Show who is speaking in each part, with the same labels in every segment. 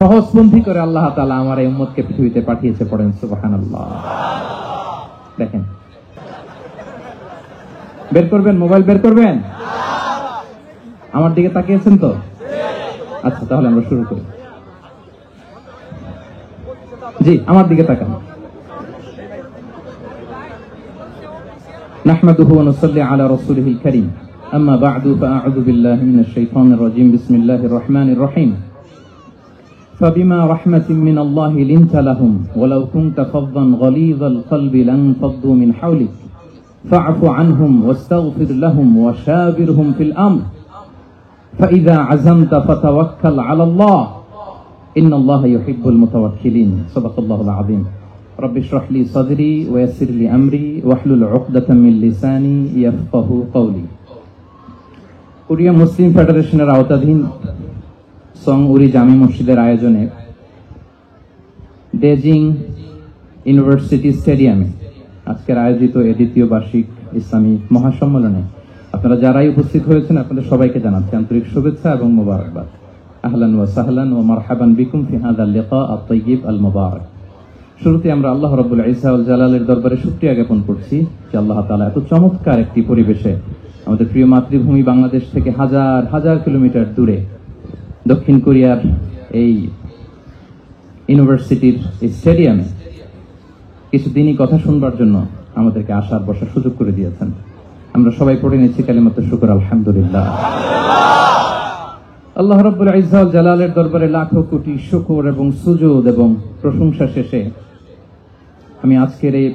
Speaker 1: সহজপন্থী করে আল্লাহ তাআলা আমার এই উম্মতকে পৃথিবীতে পাঠিয়েছে। পড়েন সুবহানাল্লাহ। দেখেন, বের করবেন, মোবাইল বের করবেন। আমার দিকে তাকিয়েছেন তো? আচ্ছা, তাহলে আমরা শুরু করি। জি, আমার দিকে তাকান। নাহমাদুহু ওয়া নুসাল্লি আলা রাসূলিহিল কারীম। আম্মা বা'দু ফাআউযু বিল্লাহি মিনাশ শাইতানির রাজীম। বিসমিল্লাহির রহমানির রহিম। فبما رحمة من الله لنت لهم ولو كنت فظا غليظ القلب لانفضوا من حولك فاعف عنهم واستغفر لهم وشاورهم في الأمر فإذا عزمت فتوكل على الله إن الله يحب المتوكلين صدق الله العظيم رب اشرح لي صدري ويسر لي أمري واحلل عقدة من لساني يفقه قولي কোরিয়া মুসলিম ফেডারেশনের আওতাধীন সং উরি জামি মসজিদের আয়োজনে ডেজিং ইউনিভার্সিটি স্টেডিয়ামে আজকের আয়োজিত এই দ্বিতীয় বার্ষিক ইসলামী মহাসম্মেলনে আপনারা যারাই উপস্থিত হয়েছেন আপনাদের সবাইকে জানাচ্ছি আন্তরিক শুভেচ্ছা এবং মোবারকবাদ। আহলান ওয়া সাহলান ওয়া মারহাবান বিকুম ফি হাযাল লিকা আত-তাইয়িব আল মুবারক। শুরুতে আমরা আল্লাহ রাব্বুল ইজ্জা ওয়াল জালালের দরবারে শুকরিয়া জ্ঞাপন করছি যে আল্লাহ তাআলা এত চমৎকার একটি পরিবেশে আমাদের প্রিয় মাতৃভূমি বাংলাদেশ থেকে হাজার হাজার কিলোমিটার দূরে দক্ষিণ কোরিয়ার এই ইউনিভার্সিটির স্টেডিয়ামে কিছুদিনই কথা শুনবার জন্য আমাদেরকে আসার বসার সুযোগ করে দিয়েছেন। আমরা সবাই পড়ে নিচ্ছি কালিমাতুশ শুকর আলহামদুলিল্লাহ। আল্লাহ রাব্বুল ইজ্জা ওয়াল জালালের দরবারে লাখো কোটি শুকর এবং সুজুদ এবং প্রশংসা শেষে আমি আজকের এই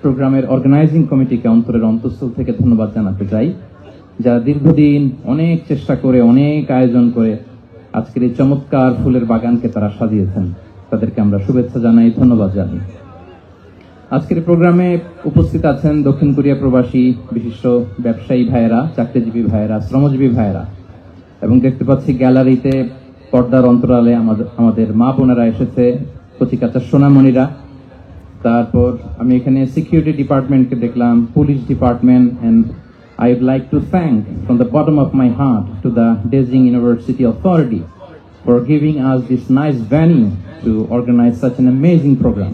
Speaker 1: প্রোগ্রামের অর্গানাইজিং কমিটিকে অন্তরের অন্তঃস্থল থেকে ধন্যবাদ জানাতে চাই, যারা দীর্ঘদিন অনেক চেষ্টা করে অনেক আয়োজন করে আজকের এই চমৎকার ফুলের বাগানকে তারা সাজিয়েছেন। তাদেরকে আমরা শুভেচ্ছা জানাই, ধন্যবাদ জানাই। আজকের প্রোগ্রামে উপস্থিত আছেন দক্ষিণ কোরিয়া প্রবাসী বিশিষ্ট ব্যবসায়ী ভাইয়েরা, চাকরিজীবী ভাইয়েরা, শ্রমজীবী ভাইয়েরা, এবং দেখতে পাচ্ছি গ্যালারিতে পর্দার অন্তরালে আমাদের মা বোনেরা এসেছে, কচিকাচার সোনামণিরা। তারপর আমি এখানে সিকিউরিটি ডিপার্টমেন্টকে দেখলাম, police department, and I would like to thank from the bottom of my heart to the Daejeon University Authority for giving us this nice venue to organize such an amazing program.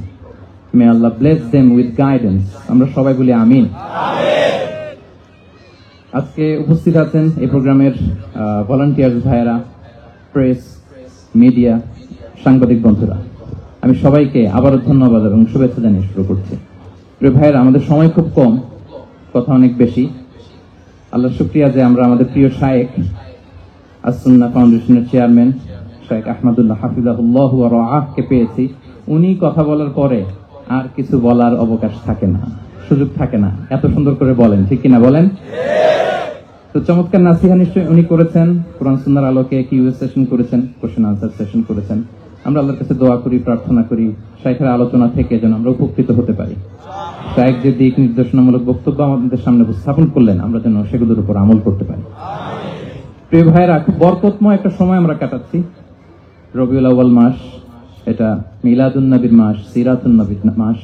Speaker 1: May Allah bless them with guidance. আমরা সবাই বলি আমিন। আজকে উপস্থিত আছেন এই প্রোগ্রামের volunteers ভাইয়েরা, press, media, সাংবাদিক বন্ধুরা। আমি সবাইকে আবারও ধন্যবাদ এবং শুভেচ্ছা জানিয়ে শুরু করছি। প্রিয় ভাইয়েরা, আমাদের সময় খুব কম, কথা অনেক বেশি। আল্লাহ শুকরিয়া যে আমরা আমাদের প্রিয় শায়েখ আস-সুন্নাহ ফাউন্ডেশনের চেয়ারম্যান শায়েখ আহমদুল্লাহ হাফিজাহুল্লাহ ওয়া রাআহকে পেয়েছি। উনি কথা বলার পরে আর কিছু বলার অবকাশ থাকে না, সুযোগ থাকে না, এত সুন্দর করে বলেন, ঠিক কিনা বলেন? তো চমৎকার নাসিহা নিশ্চয়ই উনি করেছেন, কোরআন সুন্নাহর আলোকে কিউএস সেশন করেছেন, কোশ্চেন আনসার সেশন করেছেন। আমরা আল্লাহর কাছে দোয়া করি, প্রার্থনা করি শায়েখের আলোচনা থেকে যেন আমরা উপকৃত হতে পারি। শায়েখ যে দিক নির্দেশনামূলক বক্তব্য আমাদের সামনে উপস্থাপন করলেন, আমরা যেন সেগুলোর উপর আমল করতে পারি। প্রিয় ভাইয়েরা, খুব বরকতময় একটা সময় আমরা কাটাচ্ছি। রবিউল আউয়াল মাস, এটা মিলাদুন নবীর মাস, সিরাতুন নবীর মাস,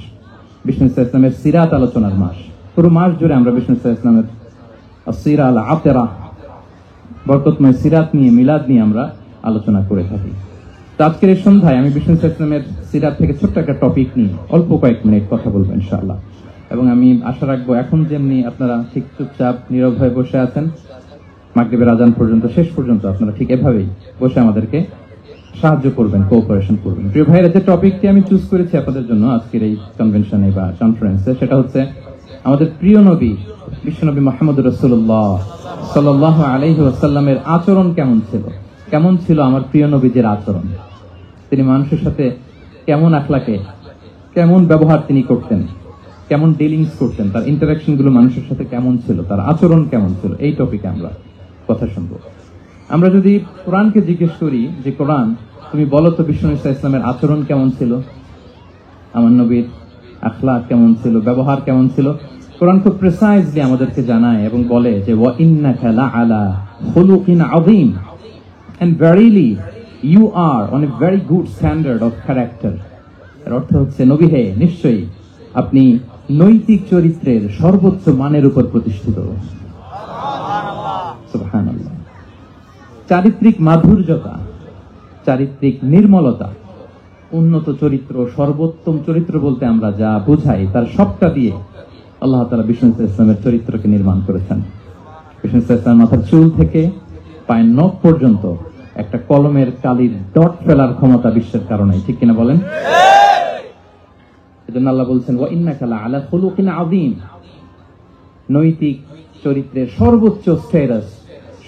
Speaker 1: বিষ্ণু ইসলামের সিরাত আলোচনার মাস। পুরো মাস জুড়ে আমরা বিষ্ণু ইসলামের আসিরা আল আতেরা, বরকতময় সিরাত নিয়ে, মিলাদ নিয়ে আমরা আলোচনা করে থাকি। তো আজকের এই সন্ধ্যায় আমি বিষ্ণু ইসলামের সিরাত থেকে ছোট্ট একটা টপিক নিয়ে অল্প কয়েক মিনিট কথা বলবো ইনশাআল্লাহ। এবং আমি আশা রাখবো এখন যেমনি আপনারা ঠিক চুপচাপ নীরব হয়ে বসে আছেন মাগরিবের আজান পর্যন্ত, শেষ পর্যন্ত আপনারা ঠিক এভাবেই বসে আমাদেরকে সাহায্য করবেন, কোঅপারেশন করবেন। প্রিয় ভাইরা, যে টপিকটি আমি চুজ করেছি আপনাদের জন্য আজকের এই কনভেনশনে বা কনফারেন্সে, সেটা হচ্ছে আমাদের প্রিয় নবী বিশ্বনবী মুহাম্মদ রাসূলুল্লাহ সাল্লাল্লাহু আলাইহি ওয়াসাল্লামের আচরণ কেমন ছিল। কেমন ছিল আমার প্রিয় নবীজির আচরণ? তিনি মানুষের সাথে কেমন আখলাকে, কেমন ব্যবহার তিনি করতেন, কেমন ডিলিংস করতেন, তার ইন্টারাকশন গুলো মানুষের সাথে কেমন ছিল, তার আচরণ কেমন ছিল, এই টপিকে আমরা কথা শুনবো। আমরা যদি কোরআনকে জিজ্ঞেস করি যে কোরআন তুমি বলো তো বিষ্ণু ইসলামের আচরণ কেমন ছিল, আমার নবীর আখলাক কেমন ছিল, ব্যবহার কেমন ছিল, কোরআন খুব প্রিসাইজলি আমাদেরকে জানায় এবং বলে যে ওয়া ইন্নাকা লাআলা খুলুকিন আযীম, and verily you are on a very good standard of character. এর অর্থ হচ্ছে নবী হে, নিশ্চয়ই আপনি নৈতিক চরিত্রের সর্বোচ্চ মানের উপর প্রতিষ্ঠিত। সুবহানাল্লাহ। চারিত্রিক মাধুর্যতা, চারিত্রিক নির্মলতা, উন্নত চরিত্র, সর্বোত্তম চরিত্র বলতে আমরা যা বুঝাই তার সবটা দিয়ে আল্লাহ তাআলা বিষ্ণু ইসলামের চরিত্রকে নির্মাণ করেছেন। বিষ্ণু ইসলামের মাথার চুল থেকে পায়ের নখ পর্যন্ত একটা কলমের কালির ডট ফেলার ক্ষমতা বিশ্বের কারণে, ঠিক কিনা বলেন? এজন্য আল্লাহ বলছেন ওয়া ইন্নাকা লাআলা খুলুকিন আযীম, নৈতিক চরিত্রের সর্বোচ্চ স্ট্যাটাস,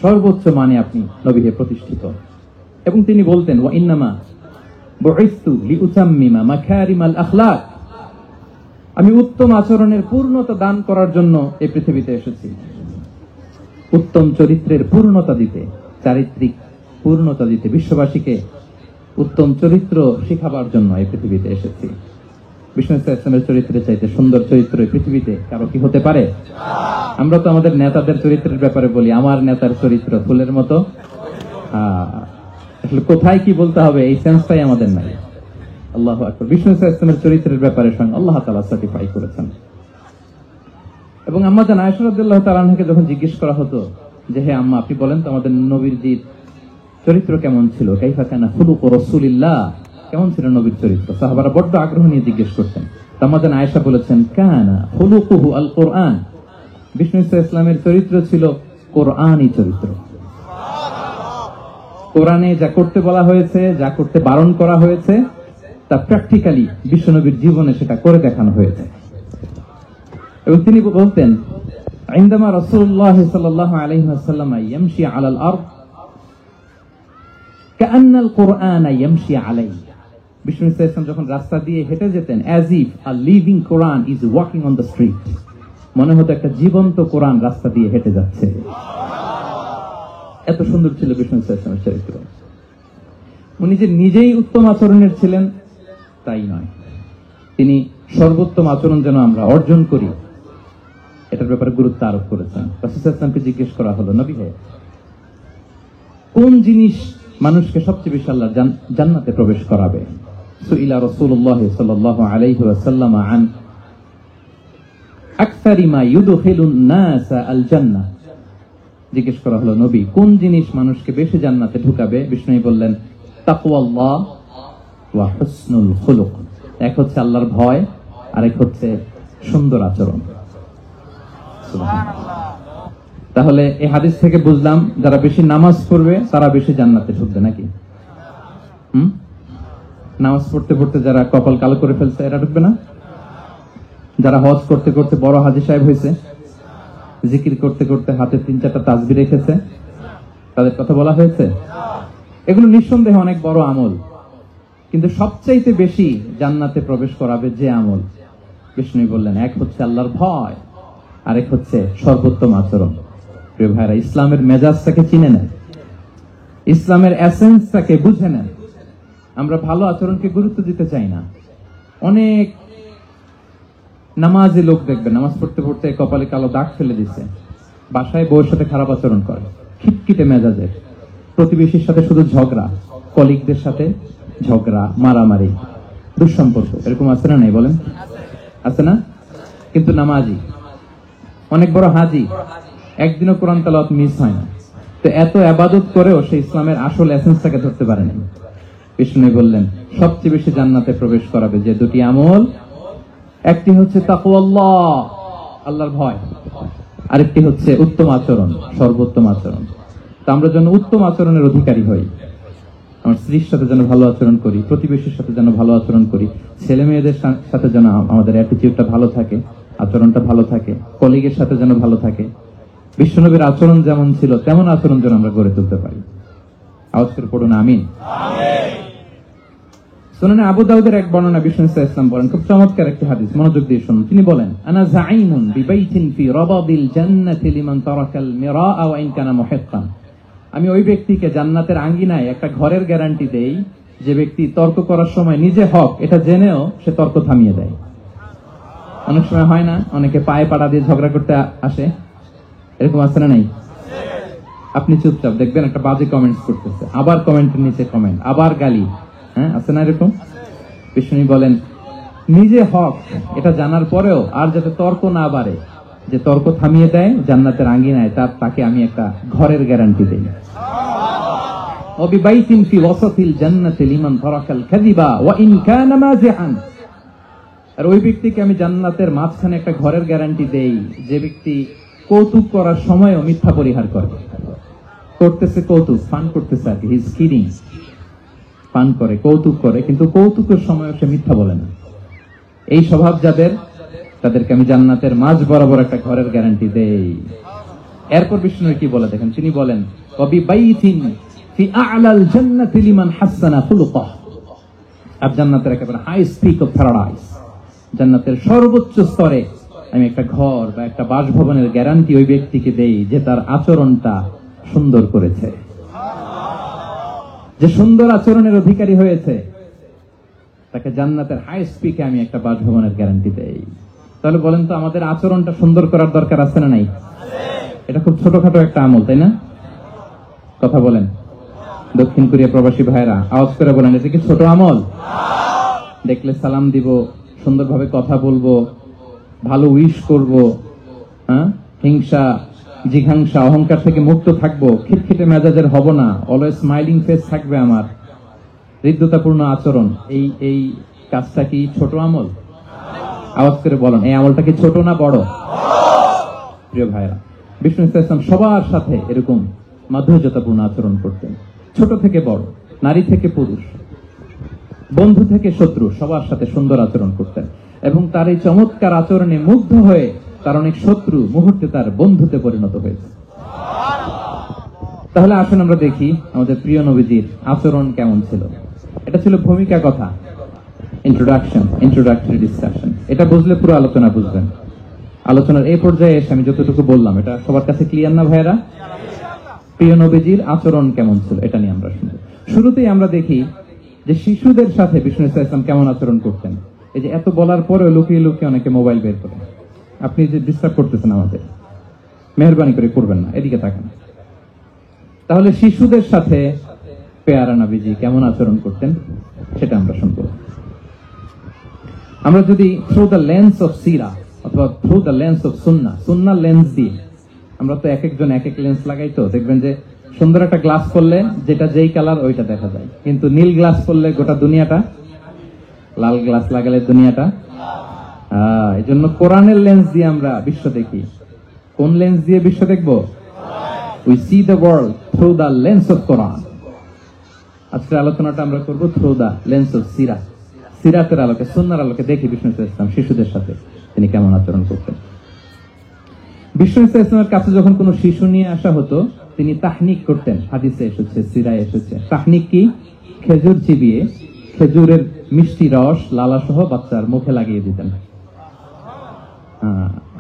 Speaker 1: সর্বোচ্চ মানে আপনি নবী হয়ে প্রতিষ্ঠিত। এবং তিনি বলতেন ওয়া ইন্নামা বুইসতু লিউতাম্মিমা মাকারিমাল আখলাক, আমি উত্তম আচরণের পূর্ণতা দান করার জন্য এই পৃথিবীতে এসেছি, উত্তম চরিত্রের পূর্ণতা দিতে, চারিত্রিক পূর্ণতা দিতে, বিশ্ববাসীকে উত্তম চরিত্র শিখাবার জন্য এই পৃথিবীতে এসেছি। বিষ্ণু ইসলামের চরিত্রের চাইতে সুন্দর চরিত্র এই পৃথিবীতে কারো কি হতে পারে? আমরা তো আমাদের নেতাদের চরিত্রের ব্যাপারে বলি আমার নেতার চরিত্র ফুলের মতো। আসলে কোথায় কি বলতে হবে এই সেন্সটাই আমাদের নাই। আল্লাহু আকবার। বিষ্ণু ইসলামের চরিত্রের ব্যাপারে স্বয়ং আল্লাহ তাআলা সার্টিফাই করেছেন। এবং আম্মা জান আয়েশা রাদিয়াল্লাহু তাআলা আনহাকে যখন জিজ্ঞেস করা হতো যে হে আম্মা, আপনি বলেন তো আমাদের নবীর চরিত্র কেমন ছিল, কাইফা কানা খুলুকু রাসূলিল্লাহ, কেমন ছিল নবীর চরিত্র, সাহাবারা বড্ড আগ্রহ নিয়ে জিজ্ঞেস করতেন। আম্মা জান আয়েশা বলেছেন কানা খুলুকুহু আল কোরআন, বিষ্ণু ইসলামের চরিত্র ছিল কোরআনী চরিত্র। কোরআনে যা করতে বলা হয়েছে, যা করতে বারণ করা হয়েছে, তা প্র্যাকটিক্যালি বিশ্বনবীর জীবনে সেটা করে দেখানো হয়েছে। এবং তিনি বলতেন ইনদামা রাসূলুল্লাহ সাল্লাল্লাহু আলাইহি ওয়াসাল্লাম ইয়ামশি আলাল আরদ কাআন্নাল কুরআনা ইয়ামশি আলাইহি, বিষ্ণু ইসলাম যখন রাস্তা দিয়ে হেঁটে যেতেন as if a living Quran is walking on the street, মনে হতো একটা জীবন্ত কোরআন রাস্তা দিয়ে হেঁটে যাচ্ছে। এত সুন্দর ছিল বিষ্ণু ইসলামের চরিত্র। উনি যে নিজেই উত্তম আচরণের ছিলেন তাই নয়, তিনি সর্বোত্তম আচরণ যেন আমরা অর্জন করি এটার ব্যাপারে গুরুত্ব আরোপ করেছেন। রাসূল সাল্লাল্লাহু জিজ্ঞেস করা হলো নবী হে, কোন জিনিস মানুষকে সবচেয়ে বেশি আল্লাহ জান্নাতে প্রবেশ করাবে? সুইলা রাসূলুল্লাহ সাল্লাল্লাহু আলাইহি ওয়াসাল্লাম আন আকসারি মা ইউদখিলুন নাস আল জান্নাহ, জিজ্ঞেস করা হলো নবী কোন জিনিস মানুষকে বেশি জান্নাতে ঢুকাবে? বিষ্ণু বললেন তাকওয়াল্লাহ ওয়া হুসনুল খুলুক, এক হচ্ছে আল্লাহর ভয় আর এক হচ্ছে সুন্দর আচরণ। তাহলে এই হাদিস থেকে বুঝলাম যারা বেশি নামাজ পড়বে তারা বেশি জান্নাতে ঢুকবে নাকি? নামাজ পড়তে পড়তে যারা কপাল কালো করে ফেলছে এরা ঢুকবে না? যারা হজ করতে করতে বড় হাজী সাহেব হয়েছে, জিকির করতে করতে হাতে 3-4টা তাসবিহ রেখেছে, তাদের কথা বলা হয়েছে? এগুলো নিঃসন্দেহে অনেক বড় আমল, কিন্তু সবচাইতে বেশি জান্নাতে প্রবেশ করাবে যে আমল, বিষ্ণু বললেন এক হচ্ছে আল্লাহর ভয়, আরেক হচ্ছে সর্বোত্তম আচরণ। প্রিয় ভাইরা, ইসলামের মেজাজটাকে চিনে নেন, ইসলামের এসেন্সটাকে বুঝে নেন। আমরা ভালো আচরণকে গুরুত্ব দিতে চাই না। অনেক নামাজি লোক দেখবেন নামাজ পড়তে পড়তে কপালে কালো দাগ ফেলে দিচ্ছে, বাসায় বউয়ের সাথে খারাপ আচরণ করে, খিটখিটে মেজাজের, প্রতিবেশীর সাথে শুধু ঝগড়া, কলিগদের সাথে ঝগড়া, মারামারি, দুঃসম্পর্ক, এরকম আছে না? নাই বলেন, আছে না? কিন্তু নামাজি, অনেক বড় হাজি, একদিনও কোরআন তেলাওয়াত মিস হয় না। তো এত ইবাদত করেও সে ইসলামের আসল এসেন্সটাকে ধরতে পারেনি। বিষ্ণু বললেন সবচেয়ে বেশি জান্নাতে প্রবেশ করাবে যে দুটি আমল, একটি হচ্ছে তাকওয়াল্লাহ, আল্লাহর ভয়, আরেকটি হচ্ছে উত্তম আচরণ, সর্বোত্তম আচরণ। তো আমরা যেন উত্তম আচরণের অধিকারী হই, আমার স্ত্রীর সাথে যেন ভালো আচরণ করি, প্রতিবেশীর সাথে যেন ভালো আচরণ করি, ছেলে মেয়েদের সাথে যেন আমাদের অ্যাটিটিউডটা ভালো থাকে, আচরণটা ভালো থাকে, কলিগের সাথে যেন ভালো থাকে। বিশ্বনবীর আচরণ যেমন ছিল তেমন আচরণ যেন আমরা গড়ে তুলতে পারি। আওয়াজ করে পড়ুন আমিন। সুনানে আবু দাউদের এক বর্ণনা বিষ্ণু ইসলাম বলেন, খুব চমৎকার একটি হাদিস, মনোযোগ দিয়ে শুনুন। তিনি বলেন আনা যাঈমুন বিবাইতিন ফি রাবাদিল জান্নাতি লিমান তারাকাল মিরাআ ওয়া ইন কানা মুহিক্কান, আমি ওই ব্যক্তিকে জান্নাতের আঙ্গিনায় একটা ঘরের গ্যারান্টি দেই যে ব্যক্তি তর্ক করার সময় নিজে হক এটা জেনেও সে তর্ক থামিয়ে দেয়। অনেক সময় হয় না, অনেকে পায়ে পাড়া দিয়ে ঝগড়া করতে আসে, এরকম আছে না নাই? আপনি চুপচাপ দেখবেন একটা বাজে কমেন্টস করতেছে, আবার কমেন্টের নিচে কমেন্ট, আবার গালি, হ্যাঁ আছে না এরকম? বিষ্ণু বলেন নিজে হক এটা জানার পরেও আর যাতে তর্ক না বাড়ে, যে তর্ক থামিয়ে দেয় জান্নাতের আঙ্গিনায়, তাকে আমি একটা ঘরের গ্যারান্টি দেই। ওয়াবিবাইতিন ফি ওয়াসাতিল জান্নাতি লিমান তারাকাল কাযিবা ওয়া ইন কানা মাযিহান। আর ওই ব্যক্তিকে আমি জান্নাতের মাঝখানে একটা ঘরের গ্যারান্টি দেই যে ব্যক্তি কৌতুক করার সময়ও মিথ্যা পরিহার করে। করতেছে কৌতুক, ফান করতেছে আর কি, হি ইজ কিডিং, ফান করে, কৌতুক করে, কিন্তু কৌতুকের সময় সে মিথ্যা বলে না। এই স্বভাব যাদের, তাদেরকে আমি জান্নাতের মাঝ বরাবর একটা ঘরের গ্যারান্টি দেই। এরপর বিষ্ণু কি বলে দেখেন, তিনি বলেন ওয়াবিবাইতিন ফি আ'লাল জান্নাতি লিমান হাসানা খুলুকাহ। আর জান্নাতের একেবারে হাই স্পিক অফ প্যারাডাইস, জান্নাতের সর্বোচ্চ স্তরে আমি একটা ঘর বা একটা বাসভবনের গ্যারান্টি ওই ব্যক্তিকে দেই যে তার আচরণটা সুন্দর করেছে, যে সুন্দর আচরণের অধিকারী হয়েছে, তাকে জান্নাতের হাই স্পিকে আমি একটা বাসভবনের গ্যারান্টি দেই। তাহলে বলেন তো আমাদের আচরণটা সুন্দর করার দরকার আছে না নাই? এটা খুব ছোটখাটো একটা আমল, তাই না? কথা বলেন দক্ষিণ কোরিয়া প্রবাসী ভাইরা, আওয়াজ করে বলেন এটা কি ছোট আমল? দেখলে সালাম দিব, সুন্দরভাবে কথা বলবো, ভালো উইশ করব, হ্যাঁ, হিংসা জিঘাংসা অহংকার থেকে মুক্ত থাকবো, খিটখিটে মেজাজের হব না, অলওয়েজ স্মাইলিং ফেস থাকবে আমার, হৃদ্যতাপূর্ণ আচরণ। এই কাজটা কি ছোট আমল? আওয়াজ করে বলেন এই আমলটা কি ছোট না বড়? প্রিয় ভাইরা, বিষ্ণু ইসলাম সবার সাথে এরকম মাধুর্যতাপূর্ণ আচরণ করতেন, ছোট থেকে বড়, নারী থেকে পুরুষ, বন্ধু থেকে শত্রু, সবার সাথে সুন্দর আচরণ করতেন। এবং তার এই চমৎকার আচরণে মুগ্ধ হয়ে তার অনেক শত্রু মুহূর্তে তার বন্ধুতে পরিণত হয়েছে। তাহলে আসুন আমরা দেখি আমাদের প্রিয় নবীজির আচরণ কেমন ছিল। এটা ছিল ভূমিকা কথা, ইন্ট্রোডাক্টরি ডিসকাশন। এটা বুঝলে পুরো আলোচনা বুঝবেন। আলোচনার এই পর্যায়ে এসে আমি যতটুকু বললাম এটা সবার কাছে ক্লিয়ার না ভাইয়েরা? প্রিয় নবীজির আচরণ কেমন ছিল এটা নিয়ে আমরা শুনবো। শুরুতেই আমরা দেখি যে শিশুদের সাথে বিষ্ণু ইসলাম কেমন আচরণ করতেন। এই যে এত বলার পরেও লুকিয়ে লুকিয়ে অনেকে মোবাইল বের করেন, আপনি যে ডিস্টার্ব করতেছেন আমাদের, মেহরবানি করে করবেন না, এদিকে তাকান। তাহলে শিশুদের সাথে পেয়ারা নবীজি কেমন আচরণ করতেন সেটা আমরা শুনবো। আমরা যদি থ্রু দ্য লেন্স অফ সিরা অথবা through the lens of Sunnah lens দিয়ে, আমরা তো এক একজন এক এক লেন্স লাগাই, তো দেখবেন যে সুন্দর একটা গ্লাস করলে যেটা যেই কালার ওইটা দেখা যায়, কিন্তু নীল গ্লাস করলে গোটা দুনিয়াটা, লাল গ্লাস লাগালে দুনিয়াটা। এই জন্য কোরআনের লেন্স দিয়ে আমরা বিশ্ব দেখি। কোন লেন্স দিয়ে বিশ্ব দেখবো? We see the world through the lens of Quran. আজকের আলোচনাটা আমরা করবো থ্রু দ্য লেন্স অফ সিরাতের আলোকে, সুন্নাহর আলোকে দেখি বিষ্ণু ইসলাম শিশুদের সাথে তিনি কেমন আচরণ করতেন। বিষ্ণু ইসলামের কাছে যখন কোনো শিশু নিয়ে আসা হতো তিনি তাহনিক করতেন। হাদিসে এসেছে, সিরায় এসেছে। তাহনিক কি? খেজুর চিবিয়ে খেজুরের মিষ্টি রস লালা সহ বাচ্চার মুখে লাগিয়ে দিতেন।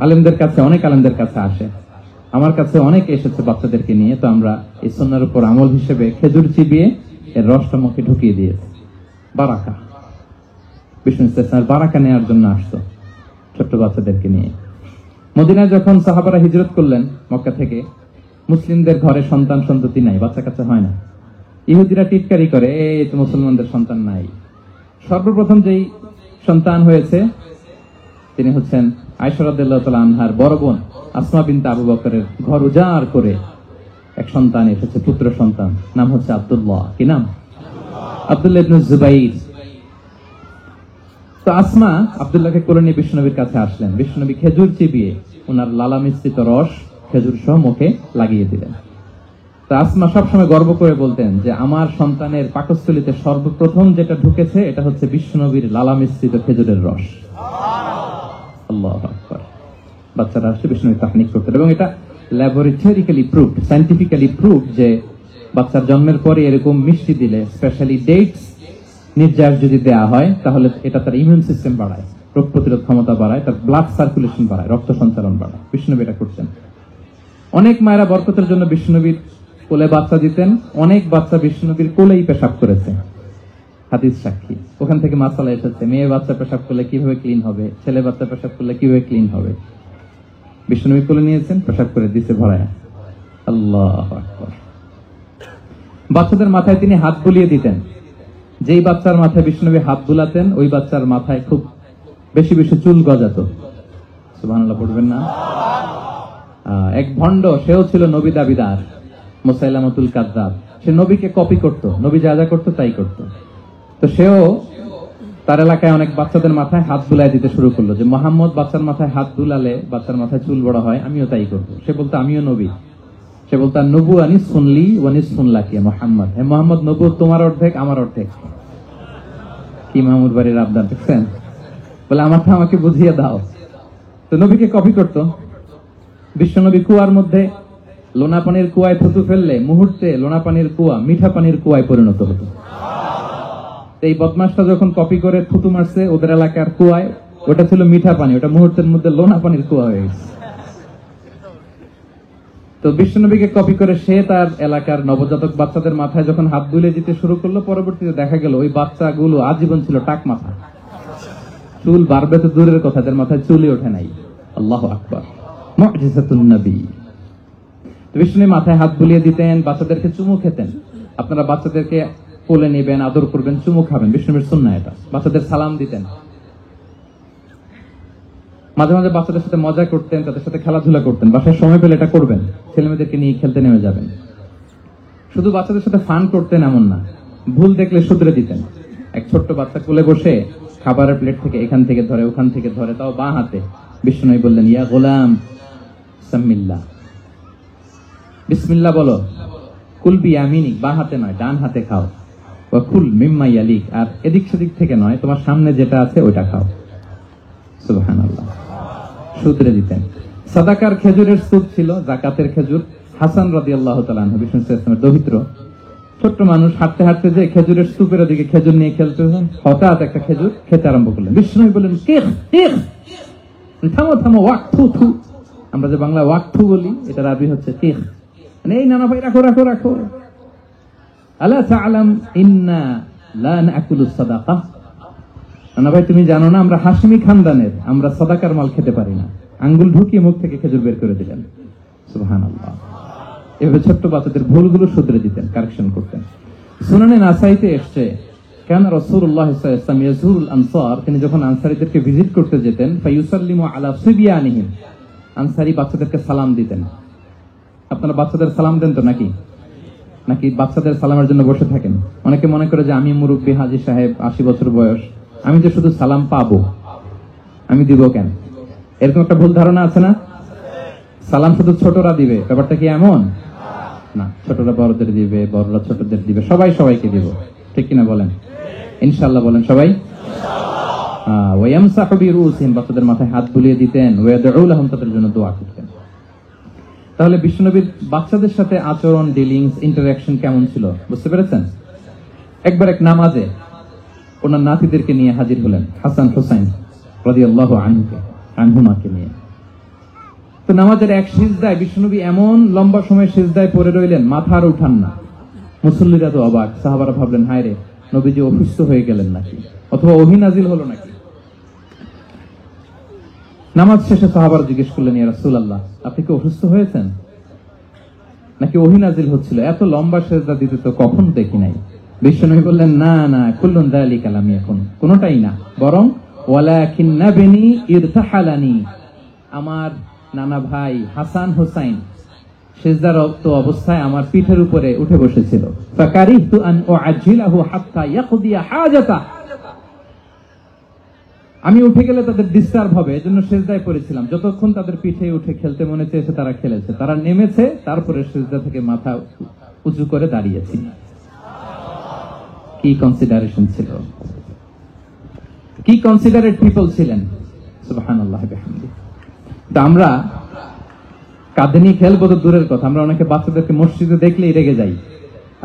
Speaker 1: আলেমদের কাছে, অনেক আলেমদের কাছে আসে, আমার কাছে অনেক এসেছে বাচ্চাদেরকে নিয়ে, তো আমরা এই সুন্নাহর উপর আমল হিসেবে খেজুর চিবিয়ে এর রসটা মুখে ঢুকিয়ে দিয়েছি। বারাকা, বিষ্ণু ইসলামের বারাকা নেওয়ার জন্য আসতো ছোট্ট বাচ্চাদেরকে নিয়ে। মদিনায় যখন সাহাবারা হিজরত করলেন মক্কা থেকে, মুসলিমদের ঘরে সন্তান সন্ততি নাই, বাচ্চা কাচ্চা হয় না। ইহুদিরা টিটকারি করে, এই তো মুসলমানদের সন্তান নাই। সর্বপ্রথম যেই সন্তান হয়েছে তিনি হচ্ছেন আয়েশা রাদিয়াল্লাহু তাআলা আনহার বড় বোন আসমা বিনতে আবু বকরের ঘর উজাড় করে এক সন্তান এসেছে, পুত্র সন্তান, নাম হচ্ছে আব্দুল্লাহ। কি নাম? আব্দুল্লাহ ইবনে জুবাইর। তো আসমা আব্দুল্লাহকে কোলে নিয়ে বিশ্বনবীর কাছে আসলেন। বিশ্বনবী খেজুর চিবিয়ে ওনার লালা মিশ্রিত রস খেজুর সহ মুখে লাগিয়ে দিলেন। তো আসমা সবসময় গর্ব করে বলতেন যে আমার সন্তানের পাকস্থলীতে সর্বপ্রথম যেটা ঢুকেছে এটা হচ্ছে বিশ্বনবীর লালা মিশ্রিত খেজুরের রস। আল্লাহু আকবার। বাচ্চারা আসছে বিষ্ণু তাহনিক করতেন, এবং এটা ল্যাবরেটরিক্যালি প্রুভড, সায়েন্টিফিক্যালি প্রুভড যে বাচ্চার জন্মের পরে এরকম মিষ্টি দিলে, স্পেশালি ডেটস নির্যাস যদি দেয়া হয়, তাহলে এটা তার ইমিউন সিস্টেম বাড়ায়, রোগ প্রতিরোধ ক্ষমতা বাড়ায়, তার ব্লাড সার্কুলেশন বাড়ায়, রক্ত সঞ্চালন বাড়ায়। বিষ্ণুনবী এটা করতেন। অনেক মায়েরা বরকতের জন্য বিষ্ণুনবীর কোলে বাচ্চা দিতেন। অনেক বাচ্চা বিষ্ণুনবীর কোলেই পেশাব করেছে, হাদিস সাক্ষী। ওখান থেকে মাসালা এসেছে, মেয়ে বাচ্চা পেশাব করলে কিভাবে ক্লিন হবে, ছেলে বাচ্চা পেশাব করলে কিভাবে ক্লিন হবে। বিষ্ণুনবী কোলে নিয়েছেন, পেশাব করে দিছে ভরায়। আল্লাহু আকবার। বাচ্চাদের মাথায় তিনি হাত বুলিয়ে দিতেন। যেই বাচ্চার মাথায় বিষ্ণুনবী হাত বুলাতেন ওই বাচ্চার মাথায় খুব বেশি বেশি চুল গজাতো। সুবহানাল্লাহ পড়বেন না? এক ভণ্ড, সেও ছিল নবী দাবিদার, মুসাইলামাতুল কাযযাব। সে নবীকে কপি করত, নবী যা যা করতো তাই করতো। তো সেও তার এলাকায় অনেক বাচ্চাদের মাথায় হাত বুলাই দিতে শুরু করলো, যে মোহাম্মদ বাচ্চার মাথায় হাত বুলালে বাচ্চার মাথায় চুল বড় হয়, আমিও তাই করবো। সে বলতো আমিও নবী। সে বলতো নবু আনি শুনলি ওয়ানি শুনলা কি মোহাম্মদ, হ্যাঁ মোহাম্মদ নবু তোমার অর্ধেক আমার অর্ধেক। কি মাহমুদ বাড়ির আবদার দেখছেন, বলে আমারটা আমাকে বুঝিয়ে দাও। তো নবীকে কপি করতো। বিশ্বনবী কুয়ার মধ্যে লোনা পানির কুয়ায় থুতু ফেললে মুহূর্তে লোনা পানির কুয়া মিঠা পানির কুয়ায় পরিণত হতো। এই বদমাসটা যখন কপি করে থুতু মারছে ওদের এলাকার কুয়ায়, ওটা ছিল মিঠা পানি, ওটা মুহূর্তের মধ্যে লোনা পানির কুয়া হয়ে গেছে। তো বিশ্বনবীকে কপি করে সে তার এলাকার নবজাতক বাচ্চাদের মাথায় যখন হাত বুলিয়ে দিতে শুরু করলো, পরবর্তীতে দেখা গেল ওই বাচ্চাগুলো আজীবন ছিল টাক মাথা। চুল বাড়বে তো দূরের কথা, তাদের মাথায় চুলই ওঠে নাই। আল্লাহু আকবার, মুজিজাতুন নবী। বিষ্ণু মাথায় হাত বুলিয়ে দিতেন, বাচ্চাদেরকে চুমু খেতেন। আপনারা বাচ্চাদেরকে কোলে নেবেন, আদর করবেন, চুমু খাবেন, বিষ্ণুর সুন্নাহ এটা। বাচ্চাদের সালাম দিতেন। মাঝে মাঝে বাচ্চাদের সাথে মজা করতেন, তাদের সাথে খেলাধুলা করতেন। বাসায় সময় পেলে এটা করবেন, ছেলেমেয়েদেরকে নিয়ে খেলতে নেমে যাবেন। শুধু বাচ্চাদের সাথে ফান করতেন এমন না, ভুল দেখলে শুধরে দিতেন। এক ছোট্ট বাচ্চা কোলে বসে খাবারের প্লেট থেকে এখান থেকে ধরে ওখান থেকে ধরে, তাও বাঁ হাতে। বিষ্ণু বললেন ইয়া গোলাম সাম্মিল্লাহ, বিসমিল্লাহ বলো। কুল বিয়ামিনিক, বাঁ হাতে নয় ডান হাতে খাও। ওয়া কুল মিম্মা ইয়ালিক, আর এদিক সেদিক থেকে নয়, তোমার সামনে যেটা আছে ওইটা খাও। সুবহানাল্লাহ, শুধরে দিতেন। সাদাকার খেজুরের স্তূপ ছিল, যাকাতের খেজুর। হাসান রাদিয়াল্লাহু তাআলা আনহু, বিষ্ণু ইসলামের দৌহিত্র, ছোট্ট মানুষ, হাঁটতে হাঁটতে যে খেজুরের স্তূপের দিকে খেজুর নিয়ে খেলতেছেন, হঠাৎ একটা খেজুর খেতে আরম্ভ করলেন। বিষ্ণু বললেন কেখ কেখ, থামো থামো, ওয়াক থু থু। আমরা যে বাংলা ওয়াক থু বলি, এটার আরবি হচ্ছে কেখ। মানে এই নানা ভাই রাখো রাখো রাখো। আলা তাআলাম ইন্না লা নাকুলুস সাদাকাহ, নানা ভাই তুমি জানো না আমরা হাশমি খানদানের, আমরা সাদাকার মাল খেতে পারি না। আঙ্গুল ঢুকিয়ে মুখ থেকে খেজুর বের করে দিলেন। সুবহানাল্লাহ। এভাবে ছোট্ট বাচ্চাদের ভুলগুলো শুধরে দিতেন, কারেকশন করতেন। সুনানে নাসাইতে এসছে, কেন রাসূলুল্লাহ সাল্লাল্লাহু আলাইহি ওয়াসাল্লাম ইয়াজুরুল আনসার, তিনি যখন আনসারীদেরকে ভিজিট করতে যেতেন, ফায়ুসাল্লিমু আলা সিবিয়ানিহিম, আনসারী বাচ্চাদেরকে সালাম দিতেন। আপনারা বাচ্চাদের সালাম দেন তো নাকি? নাকি বাচ্চাদের সালামের জন্য বসে থাকেন? অনেকে মনে করে যে আমি মুরব্বী হাজী সাহেব, 80 বছর বয়স, আমি যে শুধু সালাম পাবো, আমি দিব কেন? এরকম একটা ভুল ধারণা আছে না? সালাম শুধু ছোটরা দিবে, ব্যাপারটা কি এমন না? ছোটরা বড়দের দিবে, বড়রা ছোটদের দিবে, সবাই সবাইকে দিব, ঠিক কিনা বলেন? ইনশাআল্লাহ বলেন সবাই। ওয়ায়ামসাহু বিরুসিহিম, বাচ্চাদের মাথায় হাত বুলিয়ে দিতেন। ওয়াদউ লাহুম, তাদের জন্য দোয়া করতেন। তাহলে বিশ্বনবীর বাচ্চাদের সাথে আচরণ, ডিলিংস, ইন্টারঅ্যাকশন কেমন ছিল বুঝতে পেরেছেন? একবার এক নামাজে ওনার নাতিদেরকে নিয়ে হাজির হলেন, হাসান হুসাইন রাদিয়াল্লাহু আনহুমাকে নিয়ে। তো নামাজের এক সিজদায় বিশ্বনবী এমন লম্বা সময় সিজদায় পড়ে রইলেন, মাথা আর উঠান না। মুসল্লিরা তো অবাক, সাহাবারা ভাবলেন হায় রে, নবীজি অসুস্থ হয়ে গেলেন নাকি, অথবা ওহী নাজিল হলো নাকি। নামাজ শেষে সাহাবারা জিজ্ঞেস করলেন ইয়া রাসূলুল্লাহ, আপনি কি অসুস্থ হয়েছেন নাকি ওহী নাজিল হচ্ছিল? এত লম্বা সিজদা দিতে তো কখন দেখি নাই। বিশ্বনবী বললেন না না, কুল্লুন যালিকা লাম ইয়াকুন, কোনটাই না, বরং ওয়ালাকিন্নাবনি ইরতাহালানি, আমার নানা ভাই হাসান হুসাইন সিজদারত অবস্থায় আমার পিঠের উপরে উঠে বসেছিল। ফাকারিহতু আন উআজ্জিলাহু হাত্তা ইয়াকদিয়া হাজাতা, আমি উঠে গেলে তাদের ডিস্টার্ব হবে, এজন্য সিজদায় পড়েছিলাম। যতক্ষণ তাদের পিঠে উঠে খেলতে মনে চেয়েছে তারা খেলেছে, তারা নেমেছে, তারপরে সিজদা থেকে মাথা উঁচু করে দাঁড়িয়েছি। কি কনসিডারেশন ছিল, কি কনসিডারেট পিপল ছিলেন। সুবহানাল্লাহ বিহামদিহি। তা আমরা কাঁধে নিয়ে খেলবো তো দূরের কথা, আমরা অনেকে বাচ্চাদেরকে মসজিদে দেখলেই রেগে যাই,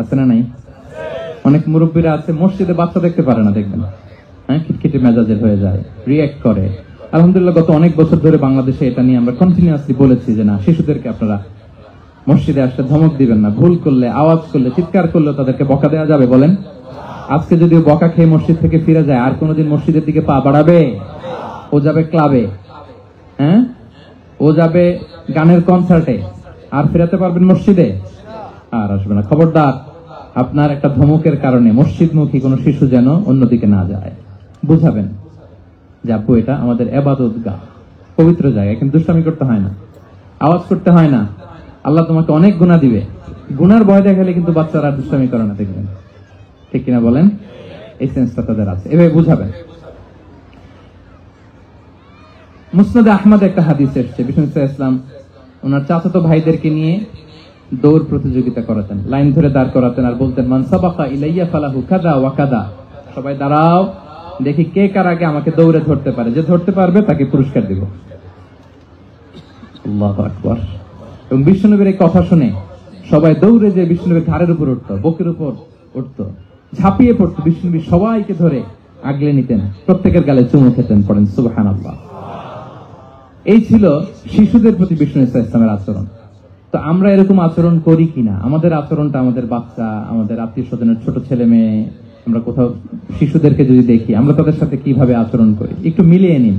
Speaker 1: আছে না নাই? অনেক মুরব্বীরা আছে মসজিদে বাচ্চা দেখতে পারে না, দেখবেন হ্যাঁ, খিটখিটে মেজাজের হয়ে যায়, রিঅ্যাক্ট করে। আলহামদুলিল্লাহ গত অনেক বছর ধরে বাংলাদেশে এটা নিয়ে আমরা কন্টিনিউয়াসলি বলেছি যে না, শিশুদেরকে আপনারা মসজিদে আসলে ধমক দিবেন না, ভুল করলে, আওয়াজ করলে, চিৎকার করলে তাদেরকে বকা দেওয়া যাবে? বলেন। আজকে যদিও বকা খেয়ে মসজিদ থেকে ফিরে যায়, আর কোনোদিন মসজিদের দিকে পা বাড়াবে? ও যাবে ক্লাবে, হ্যাঁ, ও যাবে গানের কনসার্টে, আর ফেরাতে পারবেন মসজিদে? আর আসবে না। খবরদার, আপনার একটা ধমকের কারণে মসজিদমুখী কোনো শিশু যেন অন্যদিকে না যায়। বুঝাবেন যে আপু এটা আমাদের ইবাদতগাহ, পবিত্র জায়গা, কিন্তু দুষ্টামি করতে হয় না, আওয়াজ করতে হয় না, আল্লাহ তোমাকে অনেক গুনাহ দিবে। গুনার ভয় দেখালে কিন্তু বাচ্চারা দুষ্টামি করে না, দেখবেন, ঠিক কিনা বলেন? এই সেন্সটা তাদের আছে, এভাবে বুঝাবেন। মুসনাদে আহমদ একটা হাদিস এসেছে, বিষ্ণু ইসলাম ওনার চাচাতো ভাইদেরকে নিয়ে দৌড় প্রতিযোগিতা করাতেন, লাইন ধরে দাঁড় করাতেন আর বলতেন, মান সাবাকা ইলাইয়া ফালাহু কাদা ওয়া কাদা, সবাই দাঁড়াও, দেখি কে কার আগে আমাকে দৌড়ে ধরতে পারে, যে ধরতে পারবে তাকে পুরস্কার দিব। আল্লাহু আকবার। এবং বিষ্ণুনবীর এই কথা শুনে সবাই দৌড়ে যে বিষ্ণুনবীর ঘাড়ের উপর উঠতো, বুকের উপর উঠতো, ঝাঁপিয়ে পড়তো, বিষ্ণুনবী সবাইকে ধরে আগলে নিতেন, প্রত্যেকের গালে চুমু খেতেন, পড়েন সুবহানাল্লাহ। এই ছিল শিশুদের প্রতি বিষ্ণু ইসলামের আচরণ। তো আমরা এরকম আচরণ করি কিনা? আমাদের আচরণটা আমাদের বাচ্চা, আমাদের আত্মীয় স্বজনের ছোট ছেলে মেয়ে, আমরা কোথাও শিশুদেরকে যদি দেখি, আমরা তাদের সাথে কিভাবে আচরণ করি, একটু মিলিয়ে নিন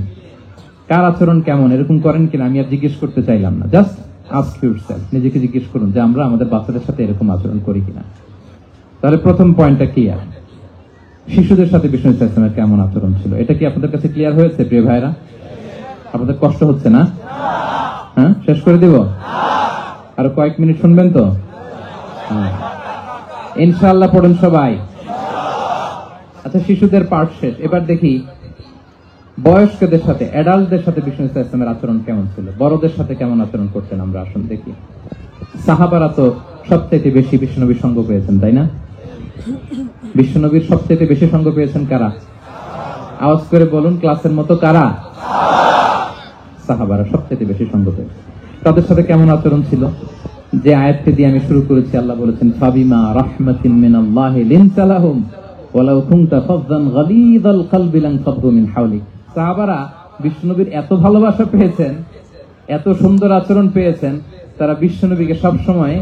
Speaker 1: কার আচরণ কেমন, এরকম করেন কিনা। আমি আর জিজ্ঞেস করতে চাইলাম না, জাস্ট আস্ক ইউরসেলফ, নিজেকে জিজ্ঞেস করুন যে আমরা আমাদের বাচ্চাদের সাথে এরকম আচরণ করি কিনা। তাহলে প্রথম পয়েন্টটা ক্লিয়ার, শিশুদের সাথে বিষ্ণু ইসলামের কেমন আচরণ ছিল। এটা কি আপনাদের কাছে ক্লিয়ার হয়েছে প্রিয় ভাইরা? আপনাদের কষ্ট হচ্ছে না? হ্যাঁ, শেষ করে দিব? আরো কয়েক মিনিট শুনবেন তো? ইনশাআল্লাহ পড়েন সবাই। আচ্ছা, শিশুদের পার্ট শেষ, এবার দেখি বয়স্কদের সাথে, অ্যাডাল্টদের সাথে বিষ্ণু ইসলামের আচরণ কেমন ছিল, বড়দের সাথে কেমন আচরণ করতেন আমরা। আসুন দেখি। সাহাবারা তো সবচেয়ে বেশি বিশ্বনবীর সঙ্গ পেয়েছেন, তাই না? বিশ্বনবীর সবচেয়ে বেশি সঙ্গ পেয়েছেন কারা? আওয়াজ করে বলুন, ক্লাসের মতো কারা? সাহাবারা সবচেয়ে বেশি সঙ্গ পেয়েছেন। তাদের সাথে কেমন আচরণ ছিল? যে আয়াতটি দিয়ে আমি শুরু করেছি, আল্লাহ বলেছেন, ফাবিমা রাহমাতিন মিনাল্লাহি লিনতা লাহুম ওয়ালাউ কুনতা ফাযযান গালিযাল কলবি লানফাদ্দু মিন হাওলিক। সাহাবারা বিশ্বনবীর এত ভালোবাসা পেয়েছেন, এত সুন্দর আচরণ পেয়েছেন, তারা বিশ্বনবীকে সবসময়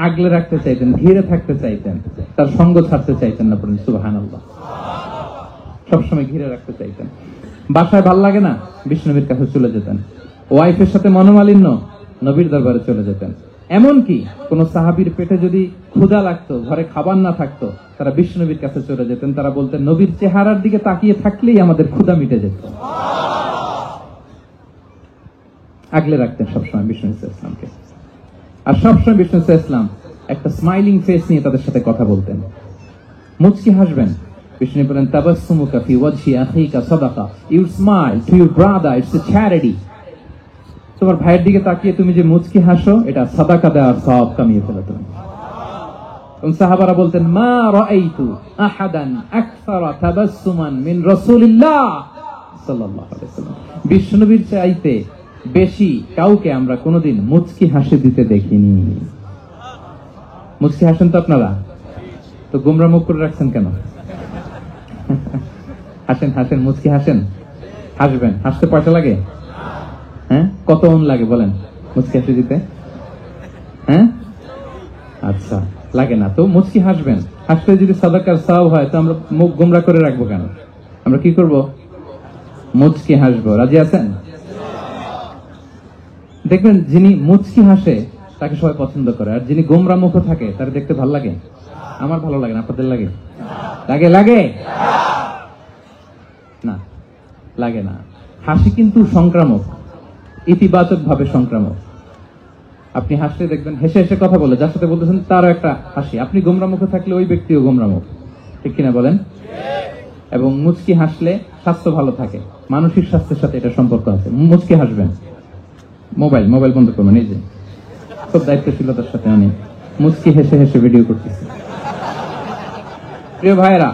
Speaker 1: আগলে রাখতে চাইতেন, ঘিরে থাকতে চাইতেন, তার সঙ্গ ছাড়তে চাইতেন না। পড়েন সুবহানাল্লাহ। সবসময় ঘিরে রাখতে চাইতেন। বাসায় ভাল লাগে না, বিষ্ণুনবীর কাছে চলে যেতেন। ওয়াইফের সাথে মনোমালিন্য, নবীর দরবারে চলে যেতেন। এমনকি কোন সাহাবীর পেটে যদি ক্ষুধা লাগতো, ঘরে খাবার না থাকতো, তারা বিষ্ণুনবীর কাছে চলে যেতেন। তারা বলতেন, নবীর চেহারার দিকে তাকিয়ে থাকলেই আমাদের ক্ষুধা মিটে যেত। আগলে রাখতেন সবসময় বিষ্ণু ইসলামকে। আর সবসময় বিষ্ণু ইসলাম একটা স্মাইলিং ফেস নিয়ে তাদের সাথে কথা বলতেন, মুচকি হাসবেন। বিষ্ণু বলেন, তাবাসসুমুকা ফি ওয়াজহি আখিকা সাদাকা, you smile to your brother, it's a charity. তোমার ভাইয়ের দিকে তাকিয়ে তুমি যে মুচকি হাসো, এটা সাদাকা দেওয়ার সওয়াব কামিয়ে ফেলো তুমি। এবং সাহাবারা বলতেন, মা রাআইতু আহাদান আকসারা তাবাসসুমান মিন রাসূলিল্লাহ সাল্লাল্লাহু আলাইহি ওয়াসাল্লাম। বিশ্বনবীর চাইতে বেশি কাউকে আমরা কোনোদিন মুচকি হাসি দিতে দেখিনি। মুচকি হাসেন তো আপনারা? তো গোমরা মুখ করে রাখছেন কেন? হাসেন, হাসেন, মুচকি হাসেন, হাসবেন। হাসতে পয়সা লাগে? হ্যাঁ, কত অন লাগে বলেন মুচকি হাসি দিতে? হ্যাঁ, আচ্ছা, লাগে না তো মুচকি হাসবেন। হাসলে যদি সাদাকার সওয়াব হয়, তো আমরা মুখ গোমরা করে রাখবো কেন? আমরা কি করব? মুচকি হাসবো। রাজি আছেন? দেখবেন, যিনি মুচকি হাসে তাকে সবাই পছন্দ করে, আর যিনি গোমরা মুখ থাকে তার দেখতে ভালো লাগে। আমার ভালো লাগে না, আপনাদের লাগে? লাগে? লাগে না, লাগে না। হাসি কিন্তু সংক্রামক, ইতিবাচক ভাবে সংক্রামক। আপনি হাসলে দেখবেন, হেসে হেসে কথা বলে যার সাথে বলতেছেন তারও একটা হাসি। আপনি গোমরা মুখে থাকলে ওই ব্যক্তিও গোমরা মুখ, ঠিক কিনা বলেন? এবং মুচকি হাসলে স্বাস্থ্য ভালো থাকে, মানসিক স্বাস্থ্যের সাথে এটা সম্পর্ক আছে। মুচকি হাসবেন। মোবাইল বন্ধ করবেন। এই যে খুব দায়িত্বশীলতার সাথে আমি মুচকি হেসে হেসে ভিডিও করতেছি। প্রিয় ভাইরা,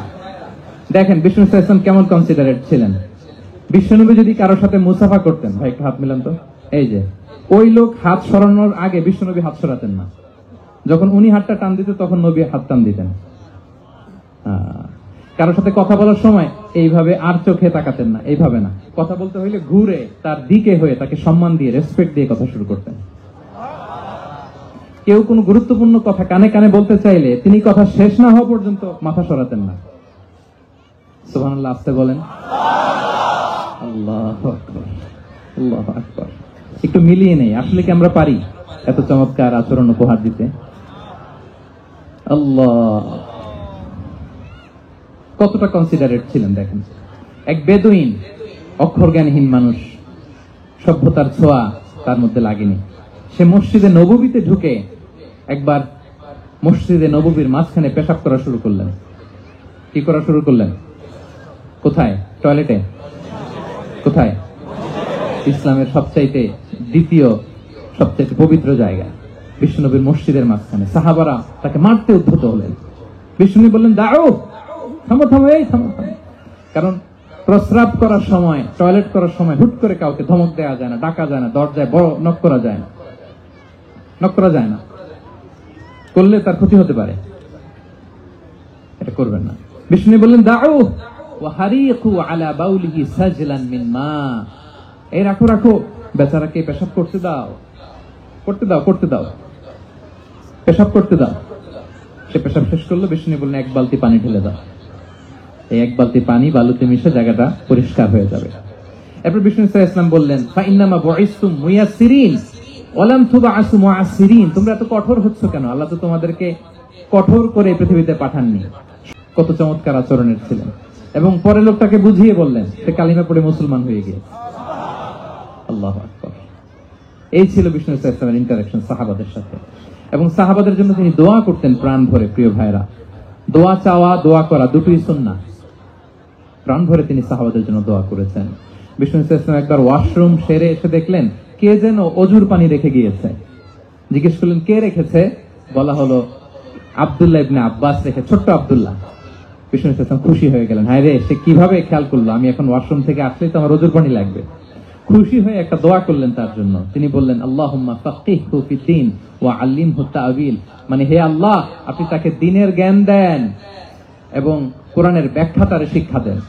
Speaker 1: দেখেন বিষ্ণু ইসলাম কেমন কনসিডারেট ছিলেন। বিশ্বনবী যদি কারোর সাথে মুসাফা করতেন, ভাই একটু হাত মিলান তো, এই যে ওই লোক হাত সরানোর আগে বিশ্বনবী হাত সরাতেন না। যখন উনি হাতটা টান দিতেন, তখন নবী হাত টান দিতেন। কারোর সাথে কথা বলার সময় এইভাবে আর চোখে তাকাতেন না, এইভাবে না। কথা বলতে হইলে ঘুরে তার দিকে হয়ে তাকে সম্মান দিয়ে, রেসপেক্ট দিয়ে কথা শুরু করতেন। কেউ কোনো গুরুত্বপূর্ণ কথা কানে কানে বলতে চাইলে তিনি কথা শেষ না হওয়া পর্যন্ত মাথা সরাতেন না। সুবহানাল্লাহ, আস্তে বলেন। আল্লাহু আকবার, আল্লাহু আকবার। একটু মিলিয়ে নেই, আসলে কি আমরা পারি এত চমৎকার আচরণ উপহার দিতে? আল্লাহ, কতটা কনসিডারেট ছিলেন দেখেন। এক বেদুইন, অক্ষর জ্ঞানহীন মানুষ, সভ্যতার ছোঁয়া তার মধ্যে লাগেনি। সে মসজিদে নববীতে ঢুকে একবার মসজিদে নববীর মাঝখানে পেশাব করা শুরু করলেন। কি করা শুরু করলেন? কোথায়? টয়লেটে? কোথায়? ইসলামের সবচাইতে দ্বিতীয় সবচাইতে পবিত্র জায়গা বিশ্বনবীর মসজিদের মাঝখানে। সাহাবারা তাকে মারতে উদ্ধত হলেন। বিষ্ণু বললেন, দাও, থামো থামো, এই থামো থামো। কারণ প্রস্রাব করার সময়, টয়লেট করার সময় হুট করে কাউকে ধমক দেওয়া যায় না, ডাকা যায় না, দরজায় বড় নক করা যায় না, নক করা যায় না, করলে তার ক্ষতি হতে পারে, এটা করবেন না। বিষ্ণু বললেন, দাও ওয়া হারিকু আলা বাউলিহি সাজলান মিন মা, এই রাখো রাখো, বেচারাকে পেশাব করতে দাও, করতে দাও, করতে দাও, পেশাব করতে দাও। সে পেশাব শেষ করলো। বিষ্ণু বললেন, এক বালতি পানি ঢেলে দাও। এই এক বালতি পানি বালুতে মিশে জায়গাটা পরিষ্কার হয়ে যাবে। এরপর বিষ্ণু সাল্লাল্লাহু আলাইহি ওয়াসাল্লাম বললেন, ফাইন্নামা বুইসতুম মুয়াসসিরিন ওয়া লাম তুবআসু মুআসসিরিন, তোমরা এত কঠোর হচ্ছ কেন? আল্লাহ তো তোমাদেরকে কঠোর করে পৃথিবীতে পাঠাননি। কত চমৎকার আচরণের ছিলেন। এবং পরে লোকটাকে বুঝিয়ে বললেন, সে কালিমা পড়ে মুসলমান হয়ে গিয়েছে। আল্লাহু আকবার। এই ছিল বিষ্ণু সাল্লাল্লাহু আলাইহি ওয়াসাল্লামের ইন্টারঅ্যাকশন সাহাবাদের সাথে। এবং সাহাবাদের জন্য তিনি দোয়া করতেন প্রাণ ভরে। প্রিয় ভাইরা, দোয়া চাওয়া, দোয়া করা দুটোই সুন্নাহ। প্রাণ ভরে তিনি সাহাবাদের জন্য দোয়া করেছেন। বিষ্ণু সাল্লাল্লাহু আলাইহি ওয়াসাল্লাম একবার ওয়াশরুম সেরে এসে দেখলেন কে যেন অজুর পানি রেখে গিয়েছে। জিজ্ঞেস করলেন, কে রেখেছে? বলা হলো, আব্দুল্লাহ ইবনে আব্বাস রেখে, ছোট্ট আব্দুল্লাহ। বিষ্ণু সাল্লাল্লাহু আলাইহি ওয়াসাল্লাম খুশি হয়ে গেলেন, হায় রে, সে কিভাবে খেয়াল করলো, আমি এখন ওয়াশরুম থেকে আসলেই তো আমার অজুর পানি লাগবে। খুশি হয়ে একটা দোয়া করলেন তার জন্য। তিনি বললেন, আল্লাহুম্মা ফাক্কিহহু ফিদ্দীন ওয়া আল্লিমহু তা'ওয়িল, মানে হে আল্লাহ, আপনি তাকে দ্বীনের জ্ঞান দেন এবং কোরআনের ব্যাখ্যা তারে শিক্ষা দেন।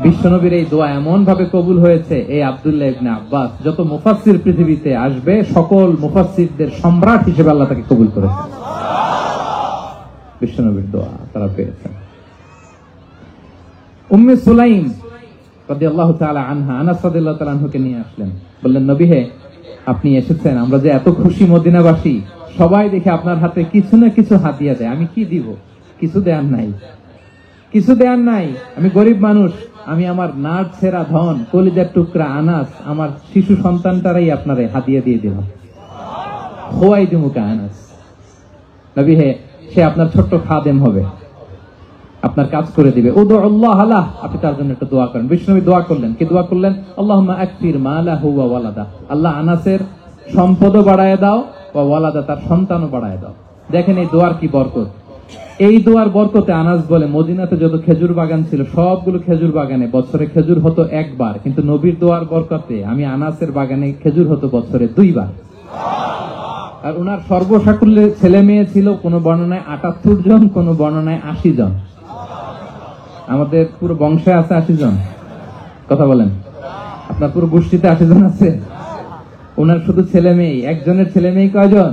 Speaker 1: বিশ্বনবীর এই দোয়া এমন ভাবে কবুল হয়েছে, এই আব্দুল্লাহ ইবনে আব্বাস যত মুফাসসির পৃথিবীতে আসবে, সকল মুফাসসিরদের সম্রাট হিসেবে আল্লাহ তাকে কবুল করেছেন। বিশ্বনবীর দোয়া তারা পেয়েছেন। উম্মে সুলাইম রাদিয়াল্লাহু তাআলা আনহা, আনাস রাদিয়াল্লাহু তাআলা আনহুকে নিয়ে আসলেন। বললেন, নবী হে, আপনি এসেছেন, আমরা যে এত খুশি মদিনাবাসী, সবাই দেখে আপনার হাতে কিছু না কিছু হাদিয়া দেয়, আমি কি দিব? কিছু দেয়ার নাই, কিছু দেয়ার নাই। আমি গরিব মানুষ, আমি আমার নাড় ছেঁড়া ধন, কলিজার টুকরা আনাস, আমার শিশু সন্তানটারাই আপনারে হাদিয়া দিয়ে দিলাম। খোয়াই দিমুকা আনাস। নবী হে, সে আপনার ছোট্ট খাদেম হবে, আপনার কাজ করে দিবে। উদু আল্লাহ আলাহ, আপনি তার জন্য একটা দোয়া করেন। বিষ্ণু দোয়া করলেন। কি দোয়া করলেন? আল্লাহুম্মা আকফির মালাহু ওয়া ওয়ালাদা, আল্লাহ আনাসের সম্পদও বাড়ায় দাও, ওয়া ওয়ালাদা, তার সন্তানও বাড়ায় দাও। দেখেন এই দোয়ার কি বরকত। এই দোয়ার বরকতে আনাস বলে, মদিনাতে যত খেজুর বাগান ছিল সবগুলো খেজুর বাগানে বছরে খেজুর হতো একবার, কিন্তু নবীর দোয়ার বরকতে আমি আনাসের বাগানে খেজুর হতো বছরে 2 বার। আর উনার সর্বসাকুল্যে ছেলে মেয়ে ছিল, কোন বর্ণনায় 78 জন, কোন বর্ণনায় 80 জন। আমাদের পুরো বংশে আছে 80 জন। কথা বলেন, আপনার পুরো গোষ্ঠীতে 80 জন আছে? ওনার শুধু ছেলে মেয়ে, একজনের ছেলে মেয়ে কয়জন?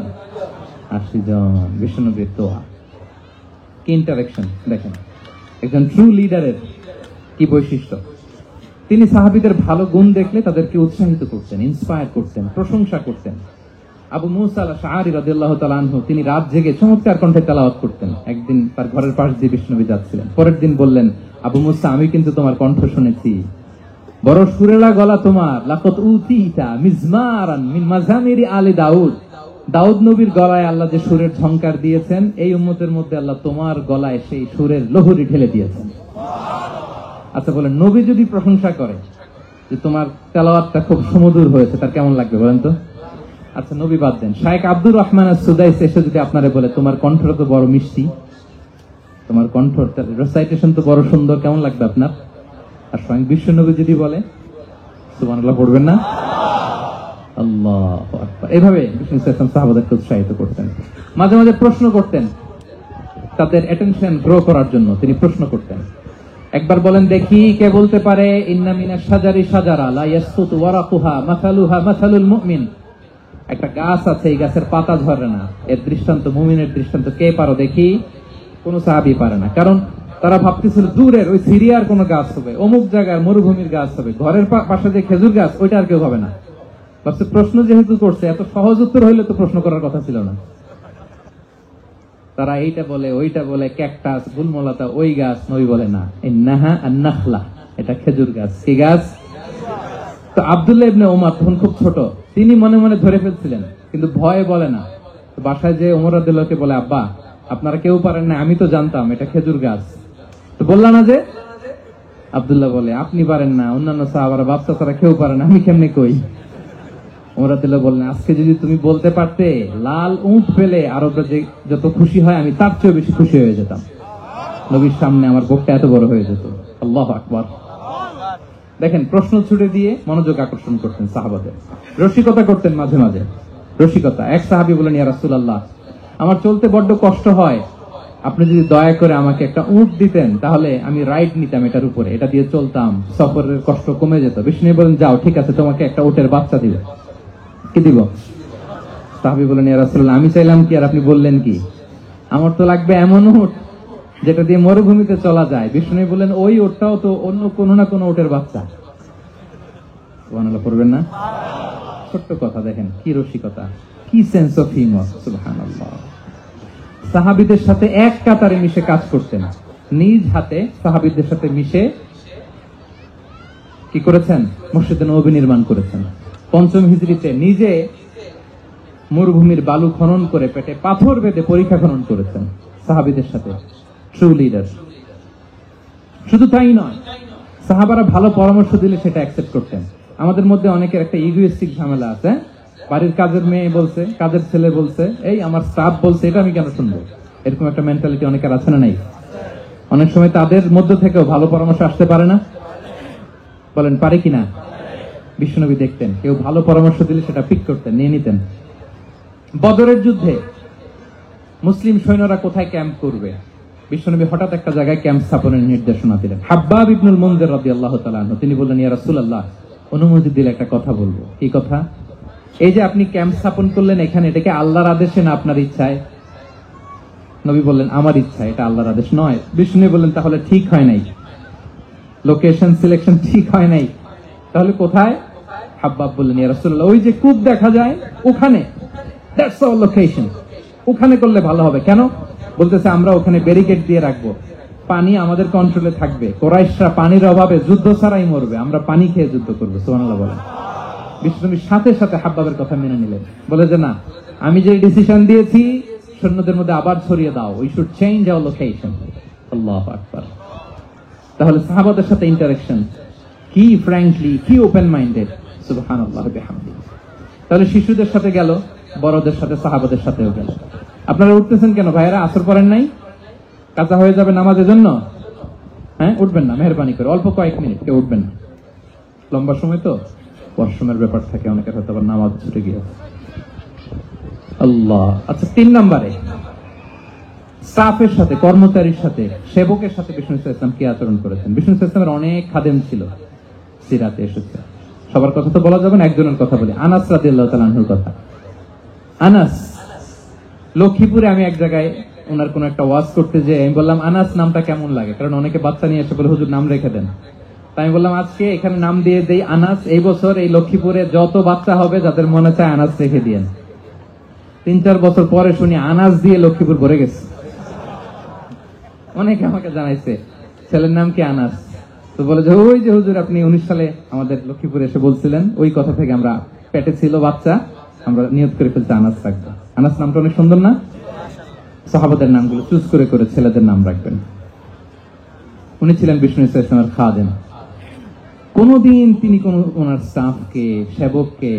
Speaker 1: 80 জন। বিশ্বনবীর দোয়া কি ইন্টারেকশন দেখেন, একজন ট্রু লিডারের কি বৈশিষ্ট্য। তিনি সাহাবীদের ভালো গুণ দেখলে তাদেরকে উৎসাহিত করতেন, ইন্সপায়ার করতেন, প্রশংসা করতেন। আবু মুসা আল-আশআরী রাদিয়াল্লাহু তাআলা আনহু, তিনি রাত জেগে চমৎকার কণ্ঠে তেলাওয়াত করতেন। একদিন তার ঘরের পাশ দিয়ে বিষ্ণু যাচ্ছিলেন। পরের দিন বললেন, আবু মুসা, আমি কিন্তু তোমার কণ্ঠ শুনেছি, বড় সুরেলা গলা তোমার। লাকাত উতিতা মিজমারান মিন মাজামিরি আলি দাউদ, দাউদ নবীর গলায় আল্লাহ যে সুরের ঝংকার দিয়েছেন, এই উম্মতের মধ্যে আল্লাহ তোমার গলায় সেই সুরের লহরী ঢেলে দিয়েছেন। আচ্ছা বলেন, নবী যদি প্রশংসা করে যে তোমার তেলাওয়াতটা খুব সুমধুর হয়েছে, তার কেমন লাগবে বলেন তো? আচ্ছা নবী বাদ দেন, শায়েখ আব্দুর রহমান আস-সুদাইস এসে যদি আপনারে বলে, তোমার কণ্ঠটা তো বড় মিষ্টি, তোমার কণ্ঠ রেসাইটেশন তো বড় সুন্দর, কেমন লাগবে আপনার? আর স্বয়ং বিশ্বনবী যদি বলে, সুবহানাল্লাহ পড়বেন না? আল্লাহু আকবার। এইভাবে বিষ্ণু সাল্লাল্লাহু সাহাবাদেরকে উৎসাহিত করতেন। মাঝে মাঝে প্রশ্ন করতেন, তাদের অ্যাটেনশন গ্রো করার জন্য তিনি প্রশ্ন করতেন। একবার বলেন দেখি, কে বলতে পারে, ইন্না মিনাশ শাজারি শাজারা লা ইয়াসকুতু ওয়ারাকুহা মাসালুহা মাসালুল মুমিন, একটা গাছ আছে, এই গাছের পাতা ঝরে না, এর দৃষ্টান্ত মুমিনের দৃষ্টান্ত। কে পারো দেখি? কোন সাহাবী পারে না। কারণ তারা ভাবতেছিল দূরের ওই সিরিয়ার কোন গাছ হবে, অমুক জায়গার মরুভূমির গাছ হবে, ঘরের পাশে যে খেজুর গাছ, ওইটা আর কেউ হবে না। ভাবছে প্রশ্ন যেহেতু করছে, এত সহজ উত্তর হইলে তো প্রশ্ন করার কথা ছিল না। তারা এইটা বলে, ওইটা বলে, ক্যাকটাস, গুলমলতা, ওই গাছ। নবী বলে না, ইন্নাহা আন-নাখলা, এটা খেজুর গাছ। কি গাছ? তো আব্দুল্লাহ ইবনে ওমর তখন খুব ছোট, তিনি মনে মনে ধরে ফেলছিলেন, কিন্তু ভয়ে বলে না। বাসায় যে ওমর রাদিয়াল্লাহু বলে, আব্বা আপনারা কেউ পারেন না, আমি তো জানতাম এটা খেজুর গাছ। তো বললাম না যে, আব্দুল্লাহ বলে আপনি পারেন না, অন্যান্য সাহাবারা বাচ্চা ছাড়া কেউ পারে না, আমি কেমনে কই? ওমর রাদিয়াল্লাহু বললেন, আজকে যদি তুমি বলতে পারতে লাল উট পেলে আরবরা যে যত খুশি হয় আমি তার চেয়ে বেশি খুশি হয়ে যেতাম। নবীর সামনে আমার বুকটা এত বড় হয়ে যেত। আল্লাহু আকবার। দেখেন, প্রশ্ন ছুড়ে দিয়ে মনোযোগ আকর্ষণ করতেন সাহাবাদের, রসিকতা করতেন মাঝে মাঝে। রসিকতা, এক সাহাবী বলেন, ইয়া রাসূলুল্লাহ, আমার চলতে বড্ড কষ্ট হয়, আপনি যদি দয়া করে আমাকে একটা উট দিতেন তাহলে আমি রাইড নিতাম এটার উপরে, এটা দিয়ে চলতাম, সফরের কষ্ট কমে যেত। বিষ্ণু বলেন, যাও ঠিক আছে, তোমাকে একটা উটের বাচ্চা দিব। কি দিব? সাহাবী বলেন, ইয়া রাসূলুল্লাহ, আমি চাইলাম কি আর আপনি বললেন কি? আমার তো লাগবে এমন উট যেটা দিয়ে মরুভূমিতে চলা যায়। বিষ্ণু বলেন, ওই উটটাও তো অন্য কোনো না কোনো উটের বাচ্চা। সুবহানাল্লাহ পড়বেন না? ছোট্ট কথা, দেখেন কি রসিকতা, কি সেন্স অফ হিউমার। সুবহানাল্লাহ। সাহাবীদের সাথে এক কাতারে মিশে কাজ করতেন, নিজ হাতে সাহাবীদের সাথে মিশে কি করেছেন? মসজিদে নববী নির্মাণ করেছেন। ৫ম হিজরিতে নিজে মরুভূমির বালু খনন করে পেটে পাথর বেঁধে পরীক্ষা খনন করেছেন সাহাবীদের সাথে। True leader. শুধু তাই নয়, সাহাবারা ভালো পরামর্শ দিলে সেটা অ্যাকসেপ্ট করতেন। আমাদের মধ্যে অনেকের একটা ইগোইস্টিক ঝামেলা আছে, বাড়ির কাজের মেয়ে বলছে, কাজের ছেলে বলছে, এই আমার স্টাফ বলছে, এটা আমি কেন শুনবো? এরকম একটা মেন্টালিটি অনেকের আছে না নাই? অনেক সময় তাদের মধ্য থেকেও ভালো পরামর্শ আসতে পারে না। বলেন পারে কিনা? বিশ্বনবী দেখতেন কেউ ভালো পরামর্শ দিলে সেটা পিক করতেন, নিয়ে নিতেন। বদরের যুদ্ধে মুসলিম সৈন্যরা কোথায় ক্যাম্প করবে, বিশ্বনবী হঠাৎ একটা জায়গায় ক্যাম্প স্থাপনের নির্দেশনা দিলেন। হাব্বাব ইবনুল মুনজির রাদিয়াল্লাহু তাআলা আনহু, তিনি বললেন, ইয়া রাসূলুল্লাহ, অনুমতি দিলে একটা কথা বলবো। কি কথা? এই যে আপনি ক্যাম্প স্থাপন করলেন এখানে, এটাকে আল্লাহর আদেশে না আপনার ইচ্ছায়? নবী বললেন, আমার ইচ্ছা, এটা আল্লাহর আদেশ নয়। বিষ্ণু বললেন, তাহলে ঠিক হয় নাই, লোকেশন সিলেকশন ঠিক হয় নাই, তাহলে কোথায়? হাব্বাব বললেন, ইয়া রাসূলুল্লাহ, ওই যে কূপ দেখা যায় ওখানে, দ্যাটস আওয়ার লোকেশন, ওখানে করলে ভালো হবে। কেন? বলতেছে, আমরা ওখানে ব্যারিকেড দিয়ে রাখবো, পানি আমাদের কন্ট্রোলে থাকবে, কুরাইশরা পানির অভাবে যুদ্ধ ছাড়াই মরবে, আমরা পানি খেয়ে যুদ্ধ করবো। সুবহানাল্লাহ বলেন। বিশ্বনবী সাথে সাথে হাব্বাবের কথা মেনে নিলেন, বলে যে না, আমি যে ডিসিশন দিয়েছি সৈন্যদের মধ্যে আবার ছড়িয়ে দাও, we should change our location. আল্লাহু আকবার। তাহলে সাহাবাদের সাথে ইন্টারেকশন কি ফ্র্যাঙ্কলি, কি ওপেন মাইন্ডেড। সুবহানাল্লাহ বিহামদিহি। তাহলে শিশুদের সাথে গেল, বড়দের সাথে, সাহাবাদের সাথেও গেল। আপনারা উঠতেছেন কেন ভাইয়েরা? আসর পড়েন নাই? কাজা হয়ে যাবে নামাজের জন্য। হ্যাঁ, উঠবেন না মেহরবানি করে, অল্প কয়েক মিনিট, কেউ উঠবেন না। লম্বা সময় তো ওয়াশরুমের ব্যাপার থাকে, অনেকের হয়তো আবার নামাজ ছুটে গিয়ে। আল্লাহ। আচ্ছা, ৩ নম্বরে স্টাফের সাথে, কর্মচারীর সাথে, সেবকের সাথে বিষ্ণু ইসলাম কি আচরণ করেছেন? বিষ্ণু ইসলামের অনেক খাদেম ছিল, সিরাতে এসেছে। সবার কথা তো বলা যাবে না, একজনের কথা বলি, আনাস রাদিয়াল্লাহু তাআলা আনহুর কথা। আনাস, লক্ষ্মীপুরে আমি এক জায়গায় ওনার কোন একটা ওয়াজ করতে যে আমি বললাম, আনাস নামটা কেমন লাগে? কারণ অনেকে বাচ্চা নিয়ে এসে বলে, হুজুর নাম রেখে দেন। তাই আমি বললাম, আজকে এখানে নাম দিয়ে দেই আনাস। এই বছর এই লক্ষ্মীপুরে যত বাচ্চা হবে যাদের মনে চায় আনাস রেখে দিয়েন। ৩-৪ বছর পরে শুনি আনাস দিয়ে লক্ষ্মীপুর ভরে গেছে। অনেকে আমাকে জানাইছে ছেলের নাম কি আনাস। তো বলে যে, ওই যে হুজুর আপনি 19 সালে আমাদের লক্ষ্মীপুরে এসে বলছিলেন, ওই কথা থেকে আমরা, পেটে ছিল বাচ্চা, আমরা নিয়ত করে ফেলছি আনাস রাখবো। আনাস নামটা অনেক সুন্দর না? সাহাবাদের নামগুলো চুজ করে করে ছেলেদের নাম রাখবেন। উনি ছিলেন বিষ্ণু ইসলামের খাদেম। কোনদিন তিনি কোন ওনার স্টাফকে, সেবককে,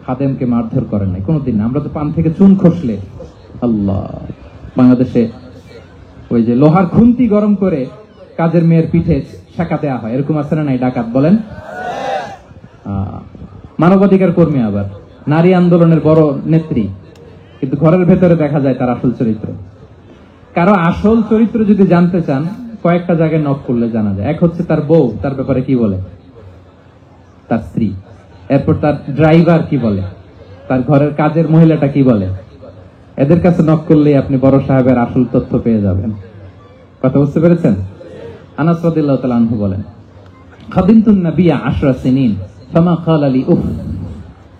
Speaker 1: খাদেমকে মারধর করেন নাই, কোনদিন। আমরা তো পান থেকে চুন খসলে, আল্লাহ, বাংলাদেশে ওই যে লোহার খুন্তি গরম করে কাজের মেয়ের পিঠে শাকা দেওয়া হয়, এরকম আছে না নাই? ডাকাত বলেন। মানবাধিকার কর্মী, আবার নারী আন্দোলনের বড় নেত্রী, কিন্তু ঘরের ভেতরে দেখা যায় তার আসল চরিত্র। কারো আসল চরিত্র যদি জানতে চান, কয়েকটা জায়গায় নক করলে জানা যায়। এক হচ্ছে তার বউ, তার ব্যাপারে কি বলে, তার স্ত্রী। এরপর তার ড্রাইভার কি বলে, তার ঘরের কাজের মহিলাটা কি বলে। এদের কাছে নক করলেই আপনি বড় সাহেবের আসল তথ্য পেয়ে যাবেন। কথা বুঝতে পেরেছেন? আনাস রাদিয়াল্লাহু তাআলা আনহু বলেন, খাদিমতুন নবিয়্যা 10 সিনিন ফামা ক্বালা লি উফ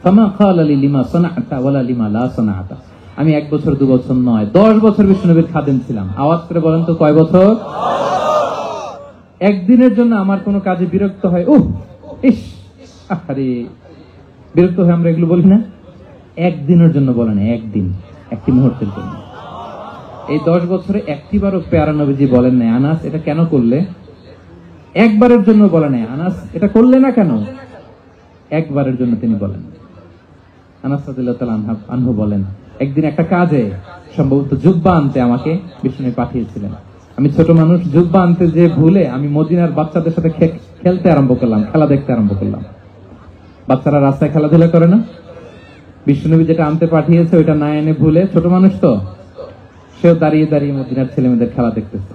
Speaker 1: ফামা ক্বালা লি লিমা সানা'তা ওয়ালা লিমা লা সানা'তা। আমি 1 বছর 2 বছর নয়, 10 বছর বিষ্ণুনবীর খাদেম ছিলাম। আওয়াজ করে বলেন তো, কয় বছর? একদিনের জন্য আমার কোনো কাজে বিরক্ত হয়, ইস, আরে বিরক্ত হয়ে আমরা এগুলো বলি না? একদিনের জন্য বলেন, একদিন, একটি মুহূর্তের জন্য। এই 10 বছরে একটিবারও পেয়ারা নবীজি বলেন নাই আনাস এটা কেন করলে, একবারের জন্য বলে নাই আনাস এটা করলে না কেন, একবারের জন্য তিনি বলেন। আনাস রাদিয়াল্লাহু তাআলা আনহু বলেন, একদিন একটা কাজে সম্ভবত জুব্বা আনতে আমাকে বিষ্ণু পাঠিয়েছিলেন। আমি ছোট মানুষ, জুব্বা আনতে যে ভুলে আমি মদিনার বাচ্চাদের সাথে খেলতে আরম্ভ করলাম, খেলা দেখতে আরম্ভ করলাম। বাচ্চারা রাস্তায় খেলাধুলা করে না, বিষ্ণুনবী যেটা আনতে পাঠিয়েছে ওইটা না এনে ভুলে, ছোট মানুষ তো সেও দাঁড়িয়ে দাঁড়িয়ে মদিনার ছেলে মেয়েদের খেলা দেখতেছে।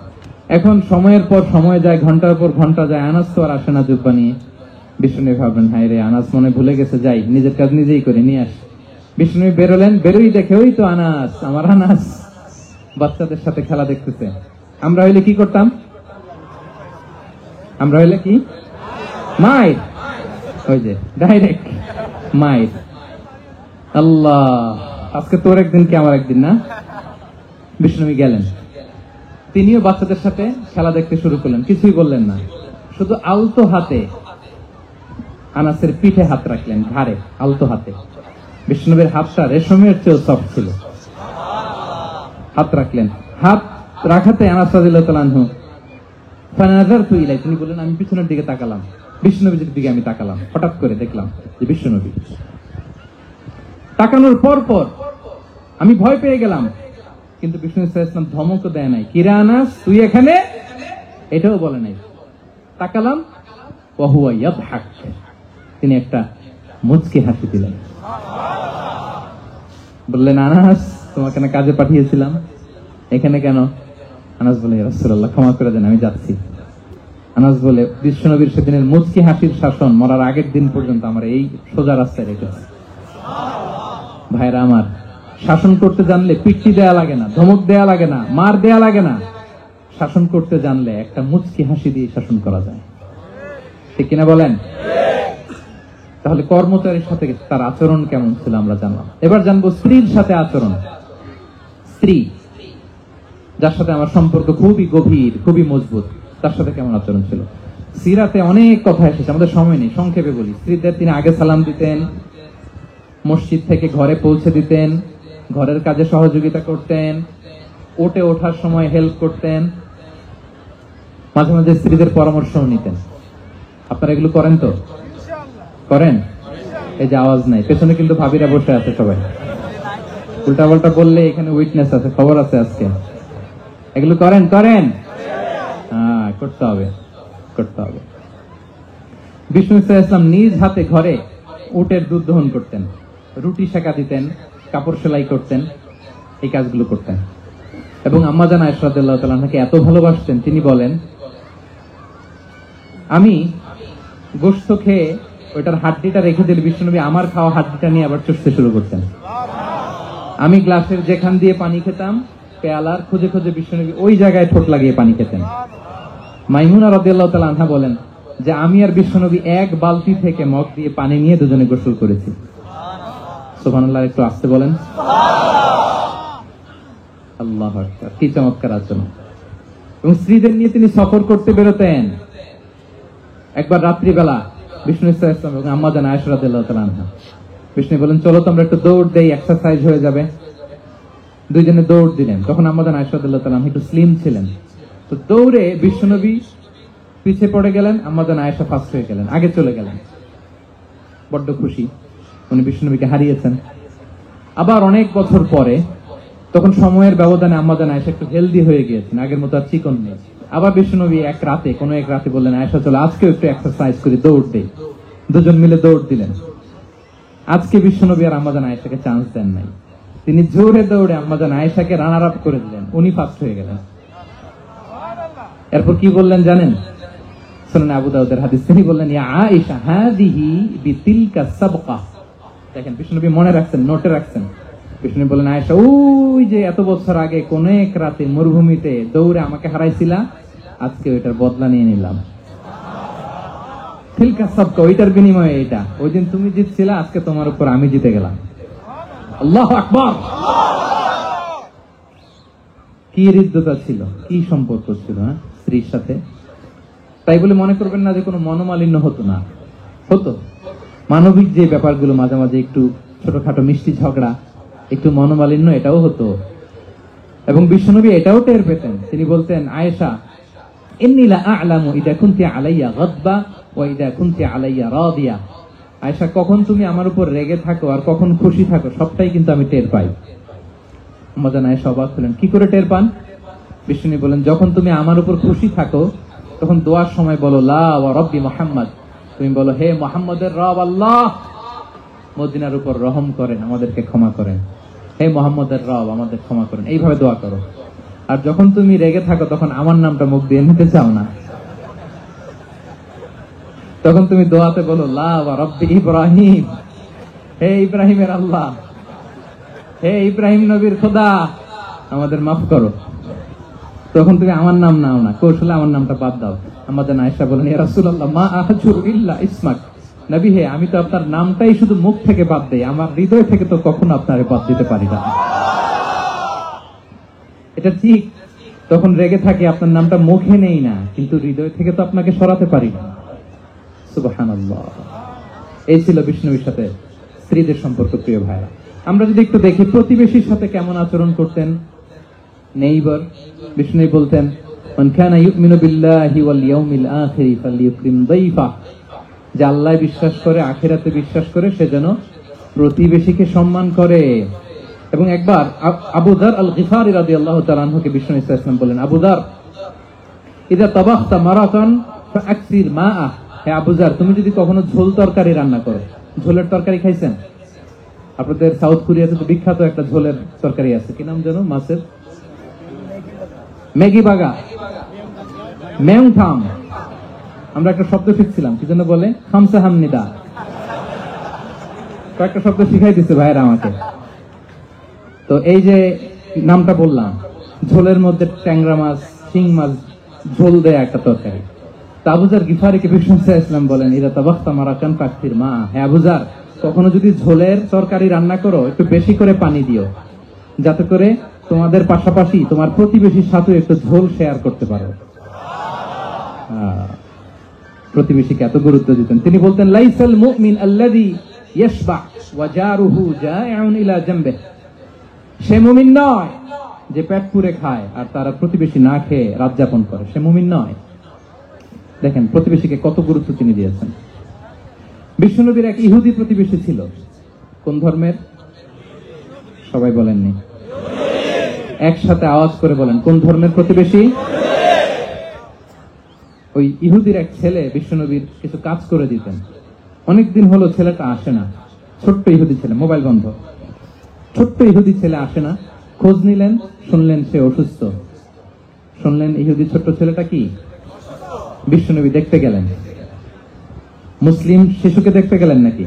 Speaker 1: এখন সময়ের পর সময় যায়, ঘন্টার পর ঘন্টা যায়, আনাস তো আর আসে না জুব্বা নিয়ে। বিষ্ণুনবী ভাবলেন হায় রে আনাস মনে ভুলে গেছে, যাই নিজের কাজ নিজেই করে নিয়ে আস। বিষ্ণুনবী বেরোলেন, বেরোই দেখে ওই তো আনাস, আমার আনাস বাচ্চাদের সাথে খেলা দেখতেছে। আমরা হইলে কি করতাম, আমরা হইলে কি মাইর, ওই যে ডাইরেক্ট মাইর। আল্লাহ, আজকে তোর একদিন কি আমার একদিন না। বিষ্ণুনবী গেলেন, তিনিও বাচ্চাদের সাথে খেলা দেখতে শুরু করলেন, কিছুই বললেন না, শুধু আলতো হাতে আনাসের পিঠে হাত রাখলেন, ঘাড়ে আলতো হাতে। বিষ্ণুনবীর হাতটা রেশমের চেয়েও সফট ছিল, হাত রাখলেন। হাত রাখাতে আনাস রাদিয়াল্লাহু তাআলা আনহু ফানাযারতু ইলাই, তিনি বলেন আমি পিছনের দিকে তাকালাম, বিষ্ণুনবীর দিকে আমি তাকালাম, হঠাৎ করে দেখলাম যে বিষ্ণুনবী। তাকানোর পর পর আমি ভয় পেয়ে গেলাম, কিন্তু বিষ্ণু সাল্লাল্লাহু আলাইহি ওয়াসাল্লাম ধমকও দেয় নাই, কিরা আনাস তুই এখানে, এটাও বলে নাই। তাকালাম, ওয়া হুয়া ইয়াদহাক, তিনি একটা মুচকি হাসি দিলেন। বললেন আনাস তোমাকে না কাজে পাঠিয়েছিলাম, এখানে কেন? আনাস বলে ইয়া রাসূলুল্লাহ ক্ষমা করে দেন, আমি যাচ্ছি। আনাস বলে বিশ্বনবীর সেদিনের মুচকি হাসির শাসন মরার আগের দিন পর্যন্ত আমার এই সোজা রাস্তায় রেখেছে। ভাইরা আমার, শাসন করতে জানলে পিট্টি দেয়া লাগে না, ধমক দেয়া লাগে না, মার দেয়া লাগে না। শাসন করতে জানলে একটা মুচকি হাসি দিয়ে শাসন করা যায়, ঠিক কিনা বলেন? তাহলে কর্মচারীর সাথে তার আচরণ কেমন ছিল আমরা জানলাম। এবার জানবো স্ত্রীর সাথে আচরণ। স্ত্রী যার সাথে আমার সম্পর্ক খুবই গভীর, খুবই মজবুত, তার সাথে কেমন আচরণ ছিল। সিরাতে অনেক কথা এসেছে, আমাদের সময় নেই, সংক্ষেপে বলি। স্ত্রীদের তিনি আগে সালাম দিতেন, মসজিদ থেকে ঘরে পৌঁছে দিতেন, ঘরের কাজে সহযোগিতা করতেন, ওঠে ওঠার সময় হেল্প করতেন, মাঝে মাঝে স্ত্রীদের পরামর্শও নিতেন। আপনারা এগুলো করেন তো? করেন? এই যে আওয়াজ নাই, পেছনে কিন্তু ভাবিরা বসে আছে সবাই, উল্টা পাল্টা বললে এখানে উইটনেস আছে, খবর আছে আজকে। এগুলো করেন? করেন? হ্যাঁ, করতে হবে, করতে হবে। বিষ্ণু সাল্লাল্লাহু আলাইহি ওয়াসাল্লাম নিজ হাতে ঘরে উটের দুধ দহন করতেন, রুটি সেকা দিতেন, কাপড় সেলাই করতেন, এই কাজগুলো করতেন। এবং আম্মা জান আয়েশা রাদিয়াল্লাহু তাআলা আনহাকে এত ভালোবাসতেন, তিনি বলেন আমি গোশত খেয়ে ওইটার হাড্ডিটা রেখে দিলে বিষ্ণুনবী আমার খাওয়া হাড্ডিটা নিয়ে আবার চুষতে শুরু করতেন। আমি গ্লাসের যেখান দিয়ে পানি খেতাম, পেয়ালার খুঁজে খুঁজে বিষ্ণুনবী ওই জায়গায় ঠোঁট লাগিয়ে পানি খেতেন। মাইমুনা রাদিয়াল্লাহু তাআলা আনহা বলেন যে আমি আর বিষ্ণুনবী এক বালতি থেকে মগ দিয়ে পানি নিয়ে দুজনে গোসল করেছি। সুবহানাল্লাহ, একটু আসতে বলেন। আল্লাহু আকবার, কি চমৎকার আচরণ। এবং স্ত্রীদের নিয়ে তিনি সফর করতে বেরোতেন। একবার রাত্রিবেলা বিষ্ণু সাল্লাল্লাহু আলাইহি ওয়াসাল্লাম এবং আম্মা জান আয়েশা রাদিয়াল্লাহু তাআলা আনহা, বিষ্ণু বলেন চলো তো আমরা একটু দৌড় দেই, এক্সারসাইজ হয়ে যাবে। দুইজনে দৌড় দিলেন। তখন আম্মা জান আয়েশা রাদিয়াল্লাহু তাআলা আনহা একটু স্লিম ছিলেন, তো দৌড়ে বিষ্ণুনবী পিছে পড়ে গেলেন, আম্মা জান আয়েশা ফার্স্ট হয়ে গেলেন, আগে চলে গেলেন। বড্ড খুশি, উনি বিষ্ণুনবীকে হারিয়েছেন। আবার অনেক বছর পরে, তখন সময়ের ব্যবধানে আম্মা জান আয়েশা একটু হেলদি হয়ে গিয়েছেন, আগের মতো আর চিকন নেই। আবার বিষ্ণুনবী কোনো এক রাতে বললেন আয়েশা চলো আজকে একটু এক্সারসাইজ করি, দৌড় দেই। দুজন মিলে দৌড় দিলেন। আজকে বিষ্ণুনবী আর আম্মা জান আয়েশাকে চান্স দেন নাই, তিনি জোরে দৌড়ে আম্মা জান আয়েশাকে রানার আপ করে দিলেন, উনি ফার্স্ট হয়ে গেলেন। এরপর কি বললেন জানেন? সুনান আবু দাউদের হাদিস, তিনি বললেন ইয়া আয়েশা হাদিহি বিতিলকা সাবকা। দেখেন বিষ্ণুনবী মনে রাখছেন, নোটে রাখছেন। বিষ্ণু বললেন আয়েশা ওই যে এত বছর আগে কোন এক রাতে মরুভূমিতে দৌড়ে আমাকে হারাইছিলা, আজকে ওইটার বদলা নিয়ে নিলাম। তিলকা সাবকা, ওইটার বিনিময়ে এটা। ওই দিন তুমি জিতছিলা, আজকে তোমার উপর আমি জিতে গেলাম। আল্লাহু আকবার। কি হৃদ্যতা ছিল, কি সম্পর্ক ছিল স্ত্রীর সাথে। তাই বলে মনে করবেন না যে কোনো মনোমালিন্য হতো না, হতো। মানবিক যে ব্যাপারগুলো, মাঝে মাঝে একটু ছোটখাটো মিষ্টি ঝগড়া, একটু মনোমালিন্য, এটাও হতো। এবং বিশ্বনবী এটাও টের পেতেন, তিনি বলতেন, আয়েশা ইন্নী লা আ'লামু ইযা কুনতি আলাইয়া গাদবা ওয়া ইযা কুনতি আলাইয়া রাদিয়া। আয়েশা, কখন তুমি আমার উপর রেগে থাকো আর কখন খুশি থাকো সবটাই কিন্তু আমি টের পাই। আম্মাজান আয়েশা অবাক হলেন, কি করে টের পান? বিশ্বনবী বলেন, যখন তুমি আমার উপর খুশি থাকো তখন দোয়ার সময় বলো লা ওয়া রাব্বি মুহাম্মদ, তুমি বলো হে মুহাম্মদের রব আল্লাহ, মদিনার উপর রহম করেন, আমাদেরকে ক্ষমা করেন, হে মুহাম্মদের রব আমাদের ক্ষমা করেন, এইভাবে দোয়া করো। আর যখন তুমি রেগে থাকো তখন আমার নামটা মুখ দিয়ে নিতে চাও না, তখন তুমি দোয়াতে বলো লা ওয়া রাব্বি ইব্রাহিম, হে ইব্রাহিমের আল্লাহ, হে ইব্রাহিম নবীর খোদা আমাদের মাফ করো। তখন তুমি আমার নাম নাও না, কৌশলে আমার নামটা বাদ দাও। আমাদের আয়েশা বলেন, ইয়া রাসূলুল্লাহ মা আহজুরু ইল্লা ইসমাক, নবী হে আমি তো আপনার নামটাই শুধু মুখ থেকে বাদ দেই, আমার হৃদয় থেকে তো কখনো আপনারে বাদ দিতে পারি না। এটা ঠিক, তখন রেগে থাকে আপনার নামটা মুখে নেই না, কিন্তু হৃদয় থেকে তো আপনাকে সরাতে পারি না। সুবহানাল্লাহ। এই ছিল বিষ্ণুর সাথে স্ত্রীদের সম্পর্ক। প্রিয় ভাইরা, আমরা যদি একটু দেখি প্রতিবেশীর সাথে কেমন আচরণ করতেন নেইবার। বিষ্ণু বলতেন, মান কানা ইউমিনু বিল্লাহি ওয়াল ইয়াউমিল আখিরি ফালইউকরিম দাইফা, যে আল্লাহ বিশ্বাস করে, আখিরাতে বিশ্বাস করে, সে যেন প্রতিবেশীকে সম্মান করে। এবং একবার আবু যার আল গিফারি রাদিয়াল্লাহু তাআলা আনহুকে বিষ্ণু সাল্লাল্লাহু আলাইহি ওয়াসাল্লাম বলেন, আবু যার ইযা তাবাখতা মারাতান ফাআকসির মাআ, হে আবু যার তুমি যদি কখনো ঝোল তরকারি রান্না করো, ঝোলের তরকারি খাইছেন? আপনাদের সাউথ কোরিয়াতে তো বিখ্যাত একটা ঝোলের তরকারি আছে, কি নাম জানো? মাছের ম্যাগি বাগা, মেংথাম। আমরা একটা শব্দ শিখছিলাম, কি জন্য বলে? খামসা হামনিদা। কয়েকটা শব্দ শিখাই দিচ্ছে ভাইরা আমাকে। তো এই যে নামটা বললাম, ঝোলের মধ্যে ট্যাংরা মাছ, শিং মাছ ঝোল দেয়া একটা তরকারি। তা আবু যার গিফারিকে বিষ্ণু সাল্লাল্লাহু আলাইহি ওয়াসাল্লাম বলেন, ইযা তাবাখতা মারাকান ফাকসির মা, হে আবু যার কখনো যদি ঝোলের তরকারি রান্না করো একটু বেশি করে পানি দিও, যাতে করে তোমাদের পাশাপাশি তোমার প্রতিবেশীর সাথে একটু ঝোল শেয়ার করতে পারো। প্রতিবেশীকে এত গুরুত্ব দিতেন। তিনি বলতেন, লাইসাল মুমিন আল্লাযী ইয়াশবা ওয়া জারুহু জাইউন ইলা জামবিহ, সে মুমিন নয় যে পেট পুরে খায় আর তারা প্রতিবেশী না খেয়ে রাত যাপন করে, সে মুমিন নয়। দেখেন প্রতিবেশীকে কত গুরুত্ব তিনি দিয়েছেন। বিশ্বনবীর এক ইহুদি প্রতিবেশী ছিল। কোন ধর্মের? সবাই বলেননি, একসাথে আওয়াজ করে বলেন, কোন ধর্মের প্রতিবেশী? ওই ইহুদির এক ছেলে বিশ্বনবীর কিছু কাজ করে দিতেন। অনেকদিন হলো ছেলেটা আসে না, ছোট্ট ইহুদি ছেলে, মোবাইল বন্ধ, ছোট্ট ইহুদি ছেলে আসে না। খোঁজ নিলেন, শুনলেন সে অসুস্থ। শুনলেন ইহুদি ছোট্ট ছেলেটা কি? বিশ্বনবী দেখতে গেলেন। মুসলিম শিশুকে দেখতে গেলেন নাকি?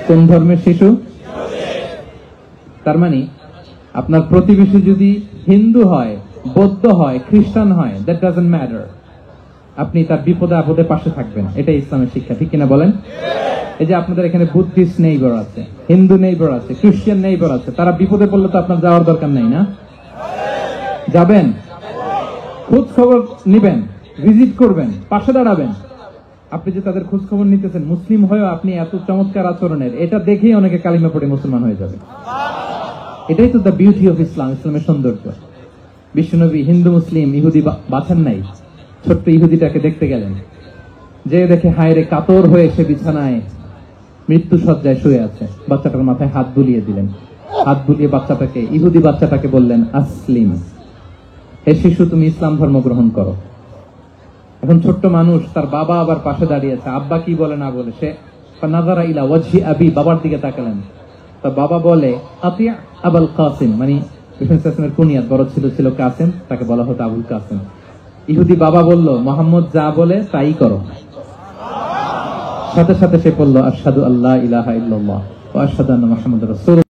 Speaker 1: কোন ধর্মের শিশু? তার মানে আপনার প্রতিবেশী যদি হিন্দু হয়, বৌদ্ধ হয়, খ্রিস্টান হয়, দ্যাট ডাজন্ট ম্যাটার, আপনি তার বিপদে আপদে পাশে থাকবেন। এটাই ইসলামের শিক্ষা, ঠিক কিনা বলেন? এই যে আপনাদের এখানে বুদ্ধিস্ট নেইবার আছে, হিন্দু নেইবার আছে, খ্রিস্টান নেইবার আছে, তারা বিপদে পড়লে তো আপনার যাওয়ার দরকার নেই না? যাবেন, খোঁজ খবর নিবেন, ভিজিট করবেন, পাশে দাঁড়াবেন। আপনি যে তাদের খোঁজ খবর নিতেছেন, মুসলিম হয়েও আপনি এত চমৎকার আচরণের, এটা দেখেই অনেকে কালিমা পড়ে মুসলমান হয়ে যাবে। এটাই তো দ্য বিউটি অফ ইসলাম, ইসলামের সৌন্দর্য। বিশ্বনবী হিন্দু মুসলিম ইহুদি বাছেন নাই, ছোট্ট ইহুদিটাকে দেখতে গেলেন। যে দেখে হায় রে, কাতর হয়ে সে বিছানায় মৃত্যু সজ্জায় শুয়ে আছে। বাচ্চাটার মাথায় হাত বুলিয়ে দিলেন। হাত বুলিয়ে বাচ্চাটাকে, ইহুদি বাচ্চাটাকে বললেন, আসলিম, হে শিশু তুমি ইসলাম ধর্ম গ্রহণ করো। এখন ছোট্ট মানুষ, তার বাবা আবার পাশে দাঁড়িয়ে আছে, আব্বা কি বলে না বলে, সে নাযারা ইলা ওয়াজহি আবি, বাবার দিকে তাকালেন। তা বাবা বলে, আতিয়া আবুল কাসিম, মানে বিষ্ণু কুনিয়াত বড় ছিল কাসিম, তাকে বলা হতো আবুল কাসিম। ইহুদি বাবা বলল, মোহাম্মদ যা বলে তাই করো। সাথে সাথে সে বলল, আশহাদু আল্লা ইলাহা ইল্লাল্লাহ ওয়া আশহাদু আন্না মুহাম্মাদুর রাসূলুল্লাহ।